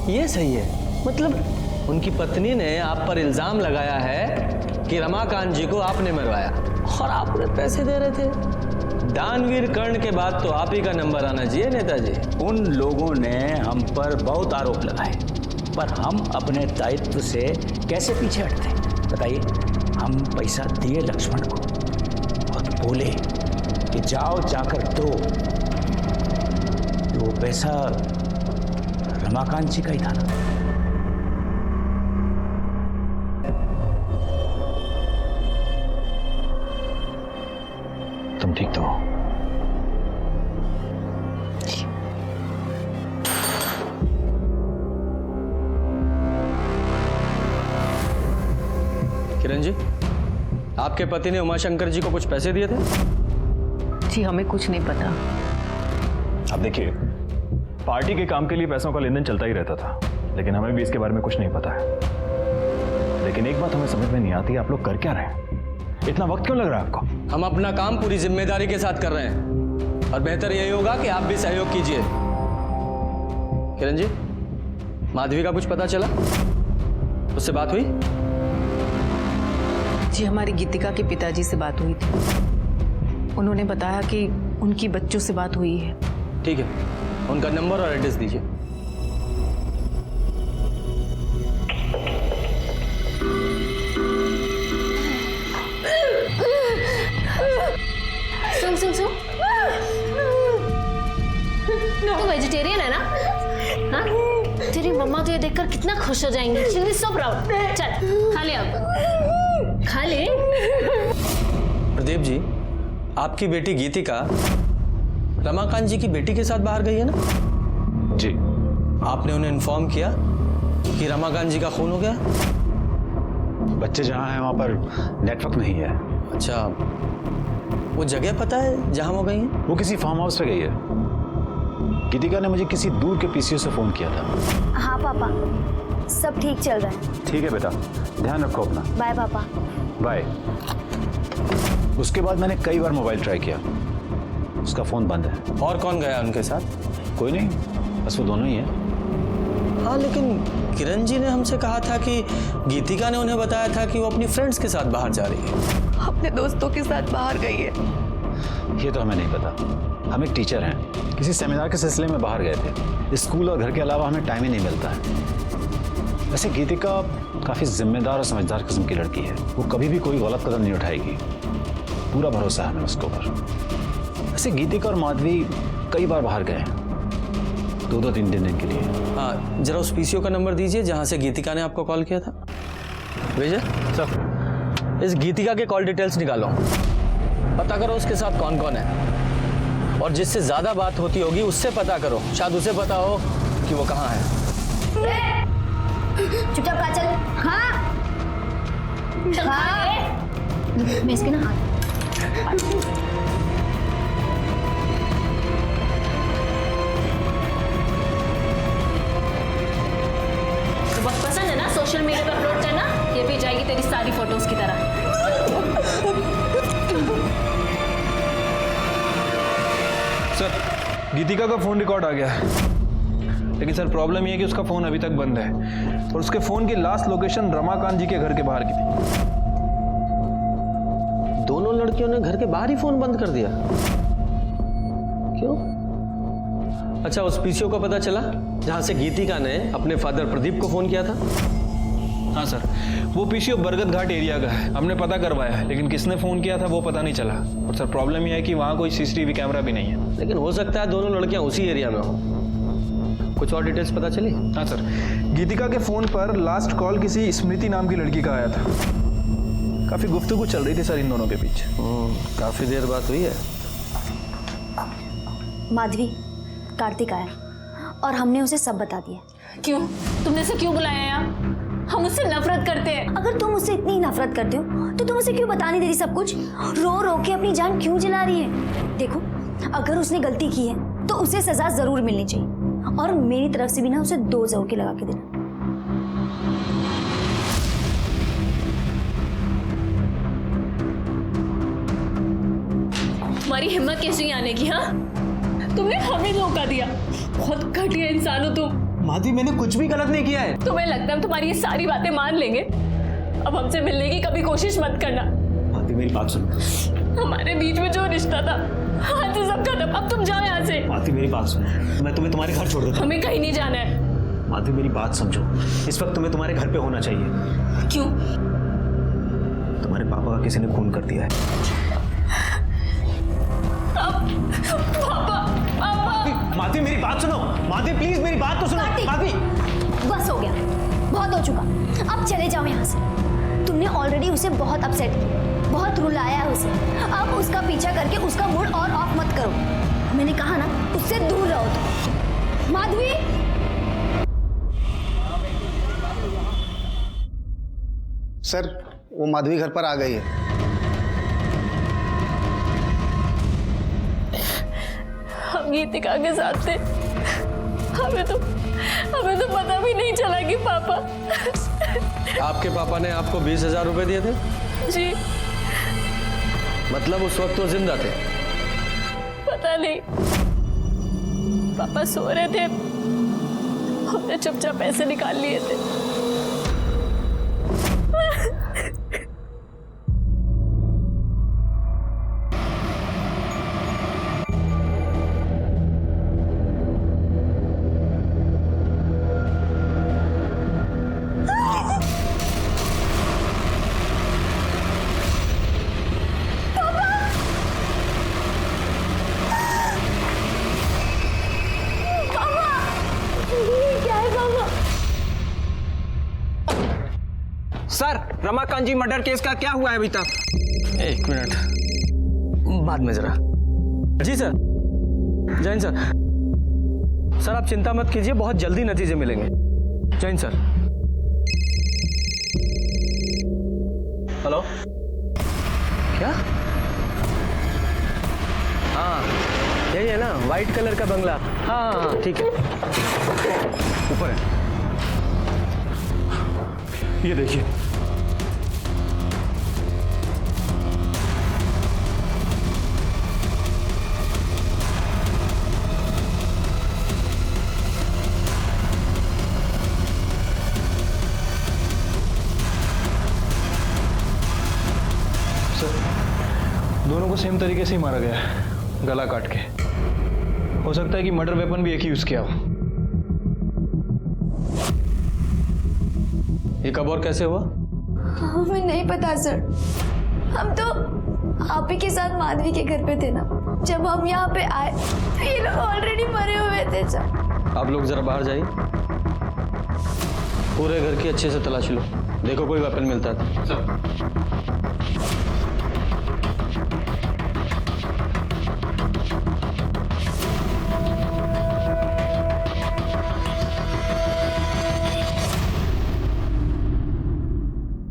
ये सही है। मतलब उनकी पत्नी ने आप पर इल्जाम लगाया है कि रमाकांत जी को आपने मरवाया और आप उन्हें पैसे दे रहे थे। दानवीर कर्ण के बाद तो आप ही का नंबर आना चाहिए नेताजी। उन लोगों ने हम पर बहुत आरोप लगाए, पर हम अपने दायित्व से कैसे पीछे हटते? बताइए, हम पैसा दिए लक्ष्मण को और बोले कि जाओ जाकर दो, तो वो पैसा रमाकांत जी का ही था ना। तुम ठीक तो हो? किरण जी, आपके पति ने उमाशंकर जी को कुछ पैसे दिए थे? जी हमें कुछ नहीं पता। अब देखिए, पार्टी के काम के लिए पैसों का लेन देन चलता ही रहता था, लेकिन हमें भी इसके बारे में कुछ नहीं पता है। लेकिन एक बात हमें समझ में नहीं आती, आप लोग कर क्या रहे हैं? इतना वक्त क्यों लग रहा है आपको? हम अपना काम पूरी जिम्मेदारी के साथ कर रहे हैं और बेहतर यही होगा कि आप भी सहयोग कीजिए। किरण जी, माधवी का कुछ पता चला? उससे बात हुई? जी हमारी गीतिका के पिताजी से बात हुई थी, उन्होंने बताया कि उनकी बच्चों से बात हुई है। ठीक है, उनका नंबर और एड्रेस दीजिए। सुन सुन सुन, तू वेजिटेरियन है ना? हाँ? तेरी मम्मा तो ये देखकर कितना खुश हो जाएंगी। She will be so proud. चल खा ले, अब खा ले। प्रदीप जी, आपकी बेटी गीतिका रमाकांत जी की बेटी के साथ बाहर गई है ना? जी। आपने उन्हें इन्फॉर्म किया कि रमाकांत जी का खून हो गया? बच्चे जहाँ हैं वहाँ पर नेटवर्क नहीं है। अच्छा, वो जगह पता है जहां वो गई है? वो किसी फार्म हाउस पे गई है। गीतिका ने मुझे किसी दूर के पीसीओ से फोन किया था। हाँ पापा, सब ठीक चल रहा है। ठीक है बेटा, ध्यान रखो अपना। बाय पापा। बाय। उसके बाद मैंने कई बार मोबाइल ट्राई किया, उसका फोन बंद है। और कौन गया उनके साथ? कोई नहीं, बस वो दोनों ही है। हाँ, लेकिन किरण जी ने हमसे कहा था कि गीतिका ने उन्हें बताया था कि वो अपनी फ्रेंड्स के साथ बाहर जा रही है। अपने दोस्तों के साथ बाहर गई है। ये तो हमें नहीं पता। हम एक टीचर हैं, किसी सेमिनार के सिलसिले में बाहर गए थे। स्कूल और घर के अलावा हमें टाइम ही नहीं मिलता है। वैसे गीतिका काफ़ी जिम्मेदार और समझदार किस्म की लड़की है। वो कभी भी कोई गलत कदम नहीं उठाएगी, पूरा भरोसा है हमें उसके ऊपर। वैसे गीतिका और माधवी कई बार बाहर गए हैं, 2-3 दिन के लिए। हाँ, जरा उस पीसीओ का नंबर दीजिए जहां से गीतिका ने आपको कॉल किया था। विजय सर, इस गीतिका के कॉल डिटेल्स निकालो, पता करो उसके साथ कौन कौन है, और जिससे ज्यादा बात होती होगी उससे पता करो, शायद उसे पता हो कि वो कहाँ है। चुपचाप काजल। हाँ मैं इसके ना हाथ। बहुत पसंद है ना सोशल मीडिया पर अपलोड करना? ये भी जाएगी तेरी सारी फोटोज की तरह। सर, गीतिका का फोन रिकॉर्ड आ गया है, लेकिन सर प्रॉब्लम ये है कि उसका फोन अभी तक बंद है और उसके फोन की लास्ट लोकेशन रमाकांत जी के घर के बाहर की थी। दोनों लड़कियों ने घर के बाहर ही फोन बंद कर दिया? क्यों? अच्छा, उस पीसीओ का पता चला जहां से गीतिका ने अपने फादर प्रदीप को फोन किया था? हाँ सर, वो पीसीओ बरगद घाट एरिया का है। हमने पता करवाया है, लेकिन किसने फोन किया था वो पता नहीं चला। और सर प्रॉब्लम यह है कि वहाँ कोई सीसीटीवी कैमरा भी नहीं है। लेकिन हो सकता है दोनों लड़कियां उसी एरिया में हो। कुछ और डिटेल्स पता चली? हाँ सर, गीतिका के फोन पर लास्ट कॉल किसी स्मृति नाम की लड़की का आया था। काफी गुफ्तगू चल रही थी सर इन दोनों के बीच। काफी देर बात हुई है। माधवी, कार्तिक आया और हमने उसे सब बता दिया। क्यों? तुमने उसे क्यों बुलाया यहाँ? हम उससे नफरत करते हैं। अगर तुम उससे इतनी नफरत करते हो तो तुम उसे क्यों बता नहीं दे रही सब कुछ? रो रो के अपनी जान क्यों जला रही है? देखो, अगर उसने गलती की है तो उसे सजा जरूर मिलनी चाहिए, और मेरी तरफ से भी ना उसे 2 जरूर के लगा के देना। तुम्हारी हिम्मत कैसे हुई आने की? हाँ, तुमने हमें धोखा दिया। बहुत घटिया इंसान हो तुम। माधवी, मैंने कुछ भी गलत नहीं किया है। तुम्हें लगता है हम तुम्हारी ये सारी बातें मान लेंगे? अब हमसे मिलने की कभी कोशिश मत करना। माधवी, मेरी बात सुनो। हमारे बीच में जो रिश्ता था, आज से सब खत्म। अब तुम जाओ यहाँ से। माधवी, मेरी बात सुनो। मैं तुम्हें तुम्हारे घर छोड़ देता हूँ। हमें कहीं नहीं जाना है। माधवी, मेरी बात समझो। इस वक्त तुम्हें तुम्हारे घर पे होना चाहिए। क्यों? तुम्हारे पापा का किसी ने खून कर दिया है। माधवी, मेरी बात सुनो। माधवी, प्लीज मेरी बात तो सुनो। माधवी, बस हो गया, बहुत हो चुका। अब चले जाओ यहाँ से। तुमने ऑलरेडी उसे बहुत अपसेट किया, बहुत रुलाया है उसे। अब उसका पीछा करके उसका मूड और ऑफ मत करो। मैंने कहा ना, उससे दूर रहो तुम। माधवी, सर, वो माधवी घर पर आ गई है। हम गीतिका के साथ थे। हमें तो पता भी नहीं चला कि पापा। आपके पापा ने आपको 20,000 रुपए दिए थे? जी। मतलब उस वक्त वो जिंदा थे? पता नहीं, पापा सो रहे थे, हमने चुपचाप पैसे निकाल लिए थे। सर, रमाकांत जी मर्डर केस का क्या हुआ है अभी तक? 1 मिनट, बाद में जरा। जी सर, जैन सर। सर आप चिंता मत कीजिए, बहुत जल्दी नतीजे मिलेंगे। जैन सर। हेलो, क्या हाँ यही है ना, वाइट कलर का बंगला। हाँ हाँ हाँ, ठीक है। ऊपर है, ये देखिए। दोनों को सेम तरीके से ही मारा गया है, गला काट के। हो सकता है कि मर्डर वेपन भी एक ही यूज किया हो। ये कब और कैसे हुआ? हमें नहीं पता सर। हम तो आप ही के साथ माधवी के घर पे थे ना, जब हम यहाँ पे आए तो ये लोग ऑलरेडी मरे हुए थे सर। आप लोग जरा बाहर जाइए, पूरे घर की अच्छे से तलाशी लो, देखो कोई वेपन मिलता है।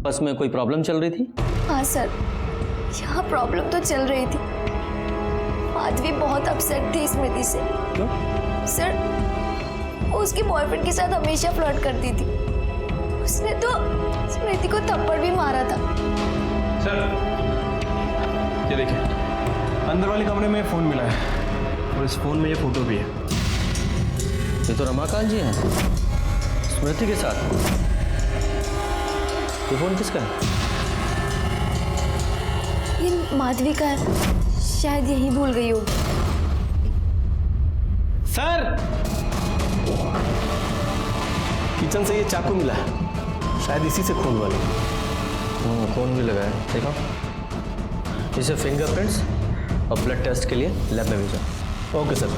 बस में कोई प्रॉब्लम चल रही थी? हाँ सर, यहाँ प्रॉब्लम तो चल रही थी। माधवी बहुत अपसेट थी स्मृति से। क्यों? सर, वो उसके बॉयफ्रेंड के साथ हमेशा फ्लर्ट करती थी। उसने तो स्मृति को थप्पड़ भी मारा था। सर, ये देखिए, अंदर वाले कमरे में फोन मिला है और इस फोन में ये फोटो भी है। ये तो रमाकांत जी हैं, स्मृति के साथ। ये फोन किसका है? ये माधवी का है, शायद यही भूल गई होगी। सर, किचन से ये चाकू मिला है, शायद इसी से खून वाले। खून भी लगा है, देखो। इसे फिंगरप्रिंट्स और ब्लड टेस्ट के लिए लैब में भेजा। Okay sir.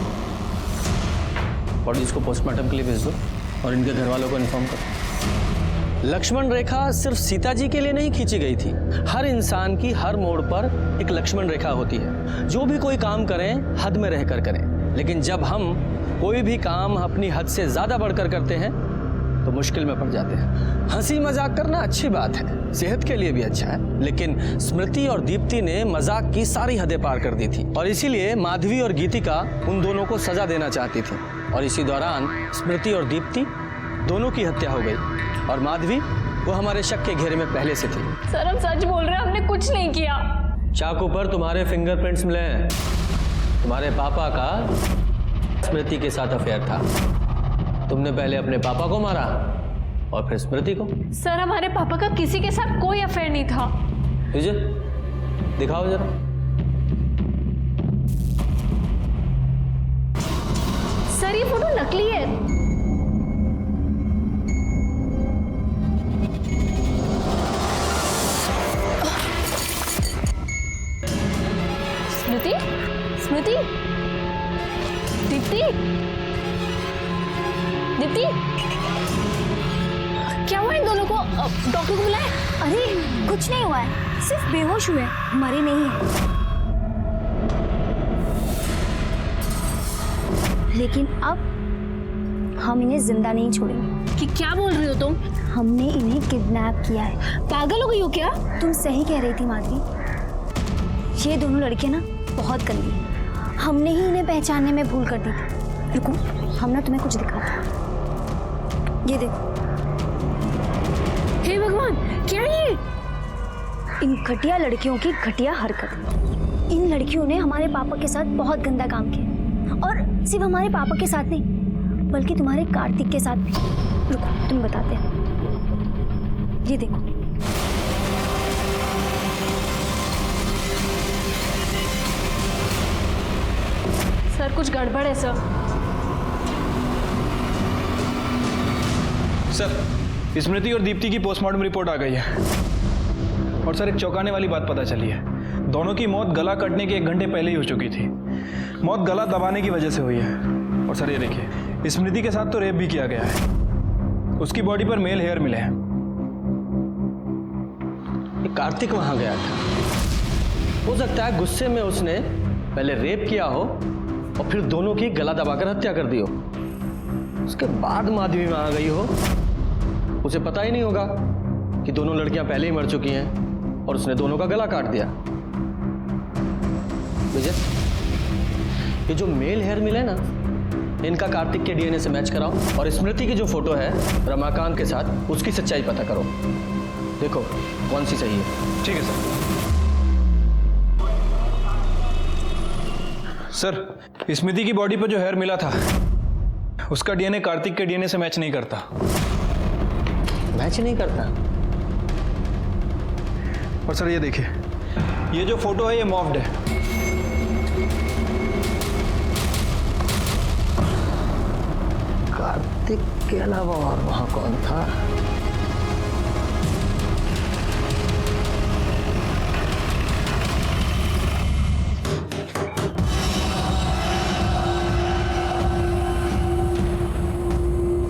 बॉडीज को पोस्टमार्टम के लिए भेज दो और इनके घर वालों को इन्फॉर्म करो। लक्ष्मण रेखा सिर्फ सीता जी के लिए नहीं खींची गई थी। हर इंसान की हर मोड़ पर एक लक्ष्मण रेखा होती है। जो भी कोई काम करें, हद में रहकर करें। लेकिन जब हम कोई भी काम अपनी हद से ज्यादा बढ़कर करते हैं तो मुश्किल में पड़ जाते हैं। हंसी मजाक करना अच्छी बात है, सेहत के लिए भी अच्छा है, लेकिन स्मृति और दीप्ति ने मजाक की सारी हदें पार कर दी थी और इसीलिए माधवी और गीतिका उन दोनों को सजा देना चाहती थी। और इसी दौरान स्मृति और दीप्ति दोनों की हत्या हो गई और माधवी वो हमारे शक के घेरे में पहले से थी। सर, हम सच बोल रहे हैं, हमने कुछ नहीं किया। चाकू पर तुम्हारे फिंगरप्रिंट्स मिले हैं। तुम्हारे पापा का स्मृति के साथ अफेयर था। तुमने पहले अपने पापा को मारा और फिर स्मृति को। सर, हमारे पापा का किसी के साथ कोई अफेयर नहीं था। विजय, दिखाओ जरा। सर, ये फोटो नकली है। स्मृति, स्मृति, दीप्ति, दीप्ति, क्या हुआ इन दोनों को? डॉक्टर को बुलाया? अरे कुछ नहीं हुआ है, सिर्फ बेहोश हुए, मरे नहीं है। लेकिन अब हम इन्हें जिंदा नहीं छोड़ेंगे। कि क्या बोल रही हो तुम? हमने इन्हें किडनैप किया है। पागल हो गई हो क्या? तुम सही कह रही थी माधवी, ये दोनों लड़कियां ना बहुत गंदी हैं। हमने ही इन्हें पहचानने में भूल कर दी थी। रुको, हम ना तुम्हें कुछ दिखाते हैं। ये देखो। हे भगवान, क्या है ये? इन घटिया लड़कियों की घटिया हरकत। इन लड़कियों ने हमारे पापा के साथ बहुत गंदा काम किया और सिर्फ हमारे पापा के साथ नहीं, बल्कि तुम्हारे कार्तिक के साथ भी। रुको, तुम बताते हैं। ये देखो। सर, कुछ गड़बड़ है सर। सर, स्मृति और दीप्ति की पोस्टमार्टम रिपोर्ट आ गई है और सर, एक चौंकाने वाली बात पता चली है। दोनों की मौत गला कटने के 1 घंटे पहले ही हो चुकी थी। मौत गला दबाने की वजह से हुई है। और सर, ये देखिए, स्मृति के साथ तो रेप भी किया गया है। उसकी बॉडी पर मेल हेयर मिले हैं। कार्तिक वहां गया था, हो सकता है गुस्से में उसने पहले रेप किया हो और फिर दोनों की गला दबाकर हत्या कर दी हो। उसके बाद माधवी वहां गई हो, उसे पता ही नहीं होगा कि दोनों लड़कियां पहले ही मर चुकी हैं और उसने दोनों का गला काट दिया। विजय, ये जो मेल हेयर मिले ना, इनका कार्तिक के डीएनए से मैच कराओ और स्मृति की जो फोटो है रमाकांत के साथ, उसकी सच्चाई पता करो। देखो कौन सी सही है। ठीक है सर। सर, स्मृति की बॉडी पर जो हेयर मिला था उसका डीएनए कार्तिक के डीएनए से मैच नहीं करता। मैच नहीं करता? और सर ये देखिए, ये जो फोटो है ये मॉफ्ड है। कार्तिक के अलावा और वहां कौन था?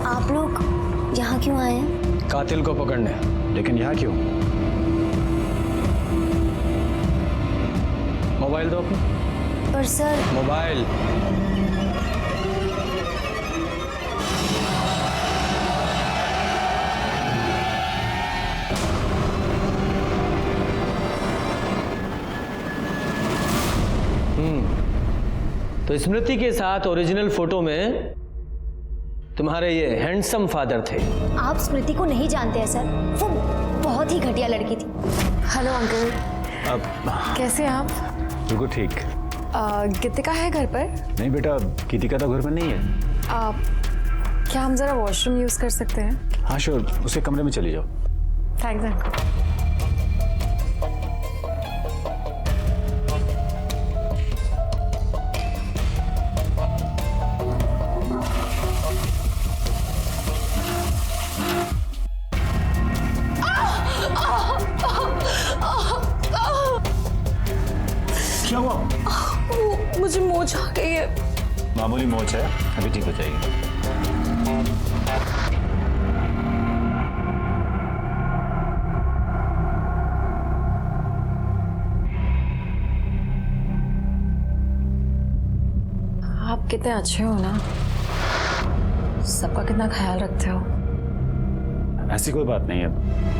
आप लोग यहाँ क्यों आए हैं? कातिल को पकड़ने। लेकिन यहाँ क्यों? मोबाइल दो अपना। पर सर, मोबाइल। तो स्मृति के साथ ओरिजिनल फोटो में तुम्हारे ये हैंडसम फादर थे। आप स्मृति को नहीं जानते हैं सर, वो बहुत ही घटिया लड़की थी। हेलो अंकल, अब कैसे हैं आप? बिल्कुल ठीक। गीतिका है घर पर? नहीं बेटा, गीतिका तो घर में नहीं है। क्या हम जरा वॉशरूम यूज कर सकते हैं? हाँ श्योर, उसे कमरे में चली जाओ। Thanks uncle. क्या हुआ? मुझे मोच आ गई है। मामूली मोच है, अभी ठीक हो जाएगी। आप कितने अच्छे हो ना, सबका कितना ख्याल रखते हो। ऐसी कोई बात नहीं है।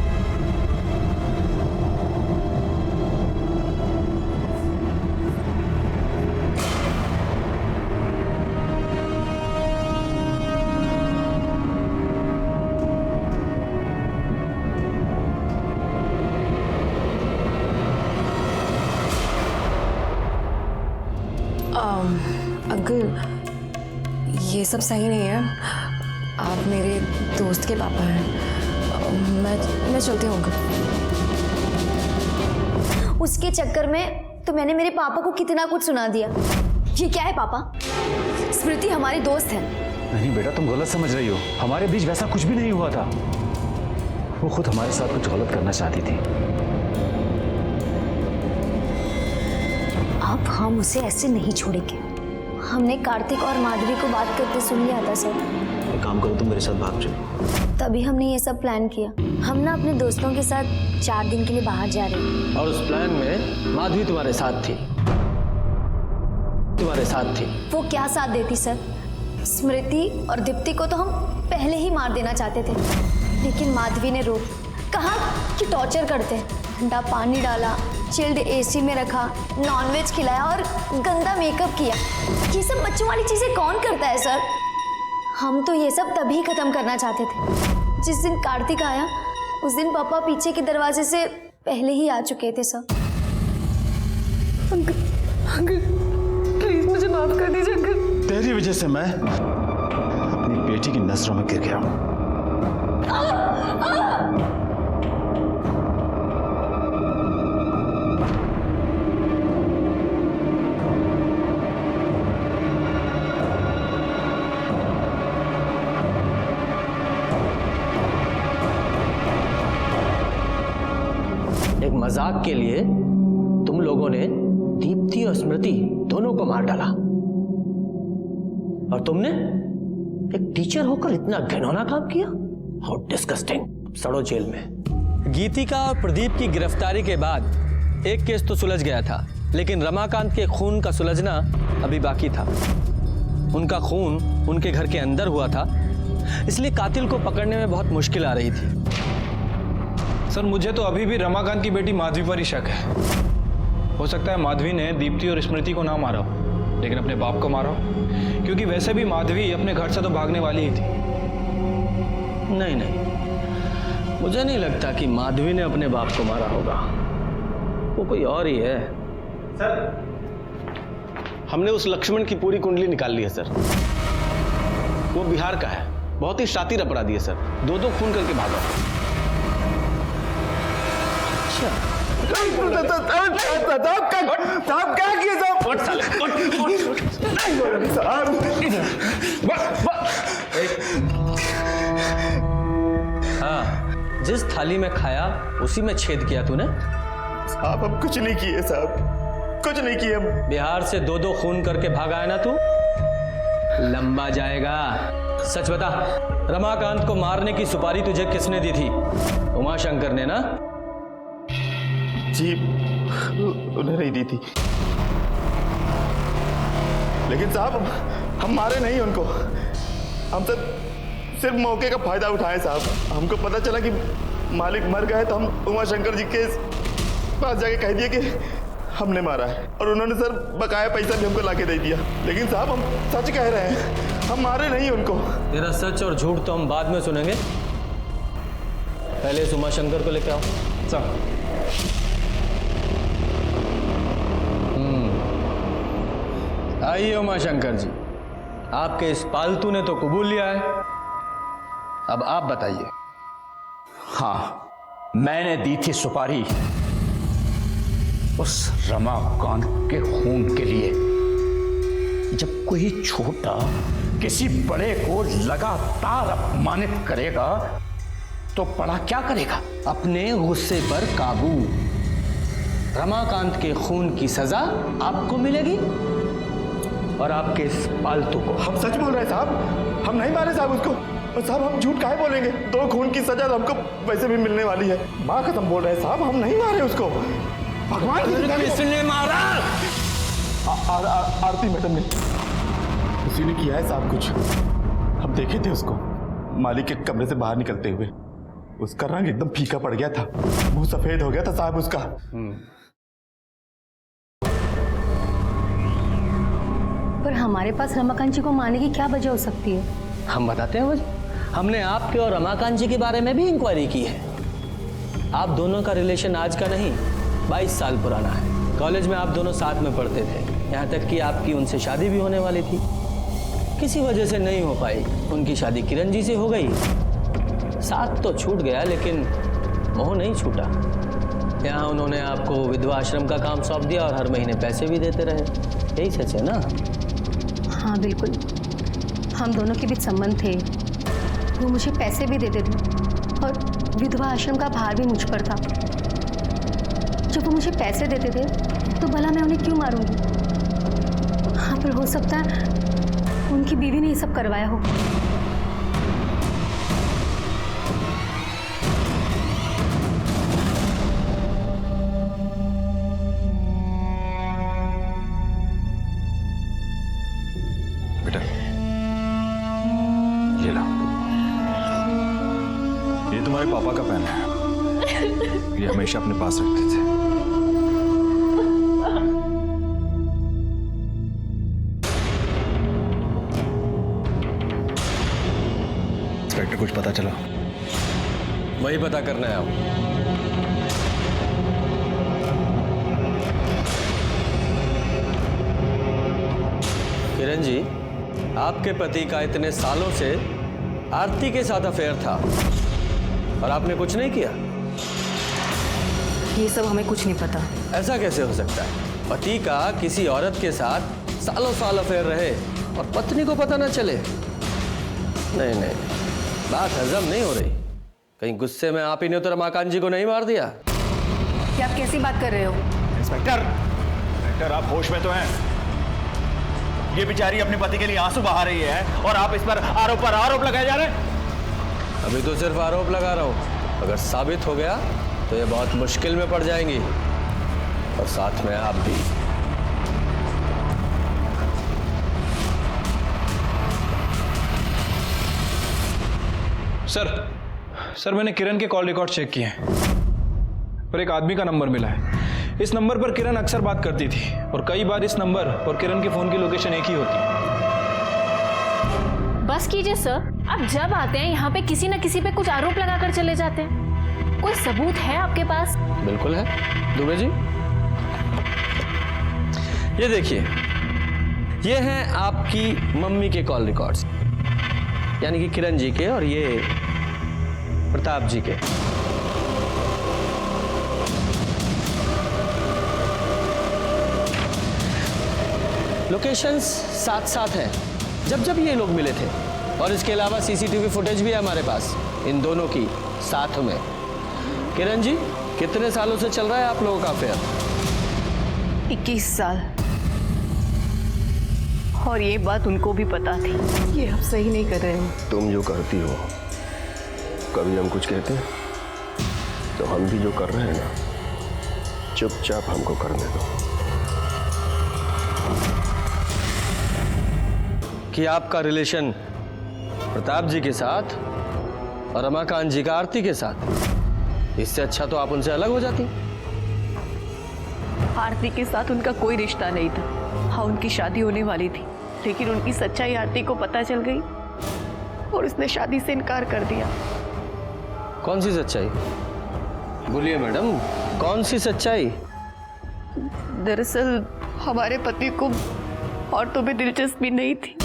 अंकल, ये सब सही नहीं है। आप मेरे दोस्त के पापा हैं। मैं चलती हूँ अंकल। उसके चक्कर में तो मैंने मेरे पापा को कितना कुछ सुना दिया। ये क्या है पापा? स्मृति हमारी दोस्त है। नहीं बेटा, तुम गलत समझ रही हो। हमारे बीच वैसा कुछ भी नहीं हुआ था। वो खुद हमारे साथ कुछ गलत करना चाहती थी। अब हम उसे ऐसे नहीं छोड़ेंगे। हमने कार्तिक और माधवी को बात करते सुन लिया था सर। एक काम करो, तुम मेरे साथ भाग चलो। तभी हमने ये सब प्लान किया। हम ना अपने दोस्तों के साथ 4 दिन के लिए बाहर जा रहे हैं। और उस प्लान में माधवी तुम्हारे साथ थी। वो क्या साथ देती सर? स्मृति और दीप्ति को तो हम पहले ही मार देना चाहते थे, लेकिन माधवी ने रोक। कहा कि टॉर्चर करते हैं। ठंडा पानी डाला, चिल्ड एसी में रखा, नॉनवेज खिलाया और गंदा मेकअप किया। ये सब बच्चों वाली चीजें कौन करता है सर? हम तो ये सब तभी खत्म करना चाहते थे। जिस दिन कार्तिक आया उस दिन पापा पीछे के दरवाजे से पहले ही आ चुके थे सर। अंकल प्लीज मुझे माफ कर दीजिए अंकल। तेरी वजह से मैं अपनी बेटी की नजरों में गिर गया हूं। एक मजाक के लिए तुम लोगों ने दीप्ति और स्मृति दोनों को मार डाला, और तुमने एक टीचर होकर इतना घिनौना काम किया। How disgusting. सड़ो जेल में। गीतिका और प्रदीप की गिरफ्तारी के बाद एक केस तो सुलझ गया था, लेकिन रमाकांत के खून का सुलझना अभी बाकी था। उनका खून उनके घर के अंदर हुआ था, इसलिए कातिल को पकड़ने में बहुत मुश्किल आ रही थी। सर, मुझे तो अभी भी रमाकांत की बेटी माधवी पर ही शक है। हो सकता है माधवी ने दीप्ति और स्मृति को ना मारा हो। लेकिन अपने बाप को मारा हो? क्योंकि वैसे भी माधवी अपने घर से तो भागने वाली ही थी। नहीं नहीं, मुझे नहीं लगता कि माधवी ने अपने बाप को मारा होगा, वो कोई और ही है। सर, हमने उस लक्ष्मण की पूरी कुंडली निकाल ली है सर। वो बिहार का है, बहुत ही शातिर अपराधी है सर, 2-2 खून करके भागा। साहब क्या किए हाँ, जिस थाली में खाया उसी में छेद किया तूने। साहब हम कुछ नहीं किए साहब, कुछ नहीं किए हम। बिहार से 2-2 खून करके भागा है ना तू, लंबा जाएगा। सच बता, रमाकांत को मारने की सुपारी तुझे किसने दी थी? उमाशंकर ने ना? जी, उन्हें नहीं दी थी। लेकिन साहब हम मारे नहीं उनको, हम सिर्फ मौके का फायदा उठाए साहब। हमको पता चला कि मालिक मर गए तो हम उमाशंकर जी के पास जाके कह दिया कि हमने मारा है, और उन्होंने सर बकाया पैसा भी हमको लाके दे दिया। लेकिन साहब हम सच कह रहे हैं, हम मारे नहीं उनको। तेरा सच और झूठ तो हम बाद में सुनेंगे, पहले इस उमाशंकर को लेके आओ। साहब आइए उमाशंकर जी, आपके इस पालतू ने तो कबूल लिया है, अब आप बताइए। हाँ, मैंने दी थी सुपारी उस रमाकांत के खून के लिए। जब कोई छोटा किसी बड़े को लगातार अपमानित करेगा तो बड़ा क्या करेगा? अपने गुस्से पर काबू। रमाकांत के खून की सजा आपको मिलेगी और आपके इस पालतू को। हम सच बोल रहे हैं साहब, हम नहीं मारे साहब उसको। और साहब हम झूठ काहे बोलेंगे? 2 खून की सजा हमको वैसे भी मिलने वाली है। माँ कसम बोल रहे हैं साहब, हम नहीं मारे उसको। भगवान किसने मारा? आरती मैडम ने, उसी ने किया है साहब कुछ। हम देखे थे उसको मालिक के कमरे से बाहर निकलते हुए, उसका रंग एकदम फीका पड़ गया था, मुंह सफेद हो गया था साहब उसका। पर हमारे पास रमाकांत जी को मारने की क्या वजह हो सकती है? हम बताते हैं वजह। हमने आपके और रमाकांत जी के बारे में भी इंक्वायरी की है। आप दोनों का रिलेशन आज का नहीं, 22 साल पुराना है। कॉलेज में आप दोनों साथ में पढ़ते थे, यहाँ तक कि आपकी उनसे शादी भी होने वाली थी। किसी वजह से नहीं हो पाई, उनकी शादी किरण जी से हो गई। साथ तो छूट गया लेकिन मोह नहीं छूटा। यहाँ उन्होंने आपको विधवा आश्रम का काम सौंप दिया और हर महीने पैसे भी देते रहे। यही सच है ना? हाँ बिल्कुल, हम दोनों के बीच संबंध थे। वो मुझे पैसे भी देते थे और विधवा आश्रम का भार भी मुझ पर था। जब वो मुझे पैसे देते थे तो भला मैं उन्हें क्यों मारूंगी? हाँ, पर हो सकता है उनकी बीवी ने ये सब करवाया हो। बेटा ये ला, ये तुम्हारे पापा का पेन है, ये हमेशा अपने पास रखते थे। इंस्पेक्टर कुछ पता चला? वही पता करना है आप। किरण जी, आपके पति का इतने सालों से आरती के साथ अफेयर था और आपने कुछ नहीं किया? ये सब हमें कुछ नहीं पता। ऐसा कैसे हो सकता है? पति का किसी औरत के साथ सालों साल अफेयर रहे और पत्नी को पता ना चले? नहीं नहीं, बात हजम नहीं हो रही। कहीं गुस्से में आप ही ने तो रमाकांत जी को नहीं मार दिया? क्या आप कैसी बात कर रहे हो? इंस्पेक्टर आप होश में तो हैं? ये बेचारी अपने पति के लिए आंसू बहा रही है और आप इस पर आरोप लगाए जा रहे हैं। अभी तो सिर्फ आरोप लगा रहा हूं, अगर साबित हो गया तो ये बहुत मुश्किल में पड़ जाएंगी और साथ में आप भी। सर मैंने किरण के कॉल रिकॉर्ड चेक किए हैं, पर एक आदमी का नंबर मिला है। इस नंबर पर किरण अक्सर बात करती थी और कई बार इस नंबर और किरण के फोन की लोकेशन एक ही होती। बस कीजिए सर, आप जब आते हैं यहाँ पे किसी न किसी पे कुछ आरोप लगाकर चले जाते हैं। कोई सबूत है आपके पास? बिल्कुल है दुबे जी। ये देखिए, ये हैं आपकी मम्मी के कॉल रिकॉर्ड्स, यानी कि किरण जी के और ये प्रताप जी के। लोकेशंस साथ साथ हैं जब जब ये लोग मिले थे, और इसके अलावा सीसीटीवी फुटेज भी है हमारे पास इन दोनों की साथ में। किरण जी, कितने सालों से चल रहा है आप लोगों का अफेयर? 21 साल। और ये बात उनको भी पता थी। ये आप सही नहीं कर रहे हो। तुम जो करती हो, कभी हम कुछ कहते हैं तो हम भी जो कर रहे हैं ना, चुपचाप हमको करने दो। कि आपका रिलेशन प्रताप जी के साथ और रमाकांत जी का आरती के साथ, इससे अच्छा तो आप उनसे अलग हो जाती। आरती के साथ उनका कोई रिश्ता नहीं था। हाँ, उनकी शादी होने वाली थी, लेकिन उनकी सच्चाई आरती को पता चल गई और उसने शादी से इनकार कर दिया। कौन सी सच्चाई? बोलिए मैडम, कौन सी सच्चाई? दरअसल हमारे पति को औरतों में दिलचस्पी नहीं थी।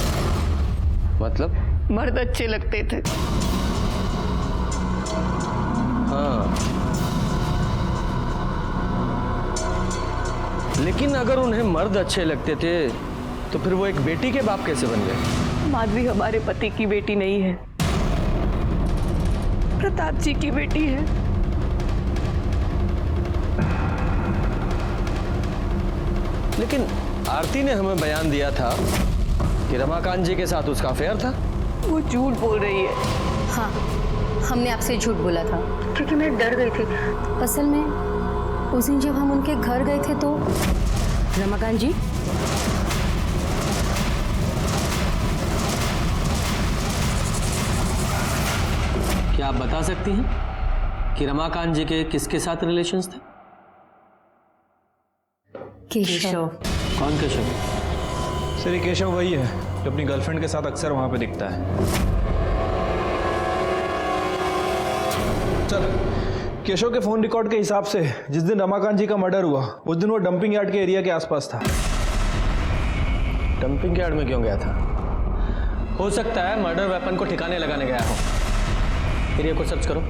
मतलब? मर्द अच्छे लगते थे। हाँ, लेकिन अगर उन्हें मर्द अच्छे लगते थे तो फिर वो एक बेटी के बाप कैसे बन गए? माधवी हमारे पति की बेटी नहीं है, प्रताप जी की बेटी है। लेकिन आरती ने हमें बयान दिया था कि रमाकांत जी के साथ उसका अफेयर था। वो झूठ बोल रही है। हाँ, हमने आपसे झूठ बोला था क्योंकि मैं डर गई थी। असल में उस दिन जब हम उनके घर गए थे तो रमाकांत जी, क्या आप बता सकती हैं कि रमाकांत जी के किसके साथ रिलेशंस थे? केशव। कौन केशव? सर, ये केशव वही है जो अपनी गर्लफ्रेंड के साथ अक्सर वहां पे दिखता है। सर, केशव के फोन रिकॉर्ड के हिसाब से जिस दिन रमाकांत जी का मर्डर हुआ उस दिन वो डंपिंग यार्ड के एरिया के आसपास था। डंपिंग यार्ड में क्यों गया था? हो सकता है मर्डर वेपन को ठिकाने लगाने गया हो। एरिया को सर्च करो।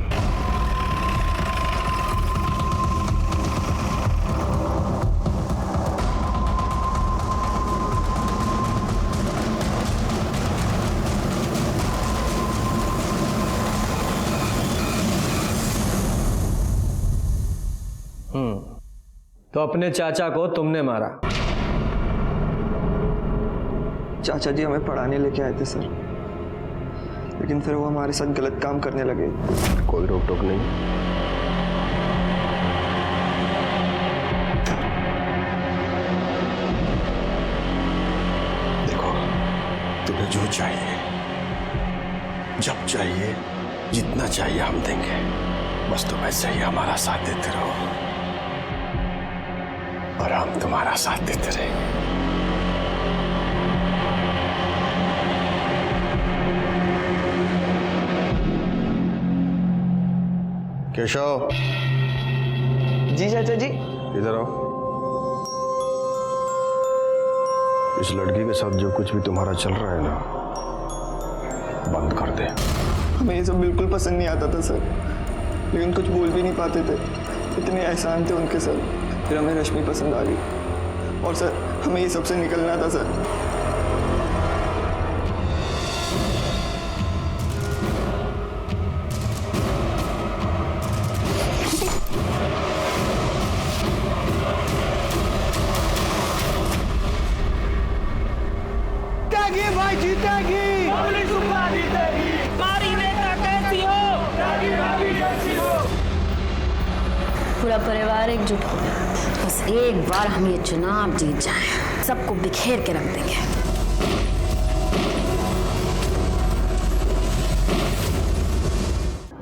तो अपने चाचा को तुमने मारा? चाचा जी हमें पढ़ाने लेके आए थे सर, लेकिन फिर वो हमारे साथ गलत काम करने लगे। कोई रोक टोक नहीं। देखो, तुम्हें जो चाहिए, जब चाहिए, जितना चाहिए हम देंगे। बस तुम ऐसे ही हमारा साथ देते रहो और हम तुम्हारा साथ देते रहेंगे। केशव। जी चाचा जी। इधर आओ। इस लड़की के साथ जो कुछ भी तुम्हारा चल रहा है ना, बंद कर दे। हमें ये सब बिल्कुल पसंद नहीं आता था सर, लेकिन कुछ बोल भी नहीं पाते थे। इतने एहसान थे उनके सर। फिर हमें रश्मि पसंद आ गई और सर हमें ये सबसे निकलना था सर। जीतेगी भाई, जीतेगी। पब्लिक सुपर जीतेगी। हमारी नेता कैसी हो? कैसी हो? पूरा परिवार एकजुट हो गया। बस एक बार हम ये चुनाव जीत जाएं, सबको बिखेर के रख देंगे।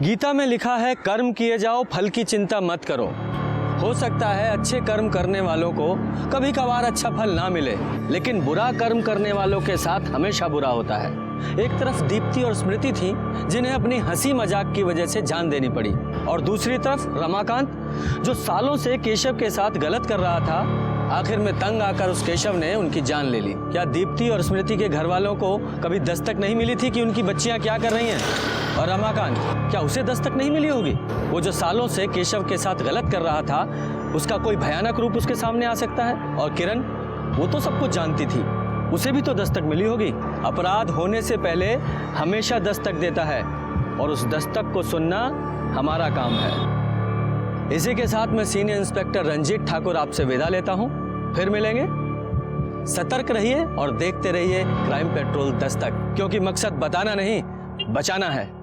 गीता में लिखा है, कर्म किए जाओ, फल की चिंता मत करो। हो सकता है अच्छे कर्म करने वालों को कभी कभार अच्छा फल ना मिले, लेकिन बुरा कर्म करने वालों के साथ हमेशा बुरा होता है। एक तरफ दीप्ति और स्मृति थी जिन्हें अपनी हंसी मजाक की वजह से जान देनी पड़ी, और दूसरी तरफ रमाकांत जो सालों से केशव के साथ गलत कर रहा था, आखिर में तंग आकर उस केशव ने उनकी जान ले ली। क्या दीप्ति और स्मृति के घर वालों को कभी दस्तक नहीं मिली थी कि उनकी बच्चियां क्या कर रही हैं? और रमाकांत, क्या उसे दस्तक नहीं मिली होगी? वो जो सालों से केशव के साथ गलत कर रहा था, उसका कोई भयानक रूप उसके सामने आ सकता है। और किरण, वो तो सब कुछ जानती थी, उसे भी तो दस्तक मिली होगी। अपराध होने से पहले हमेशा दस्तक देता है, और उस दस्तक को सुनना हमारा काम है। इसी के साथ मैं सीनियर इंस्पेक्टर रंजीत ठाकुर आपसे विदा लेता हूं। फिर मिलेंगे। सतर्क रहिए और देखते रहिए क्राइम पेट्रोल दस्तक, क्योंकि मकसद बताना नहीं, बचाना है।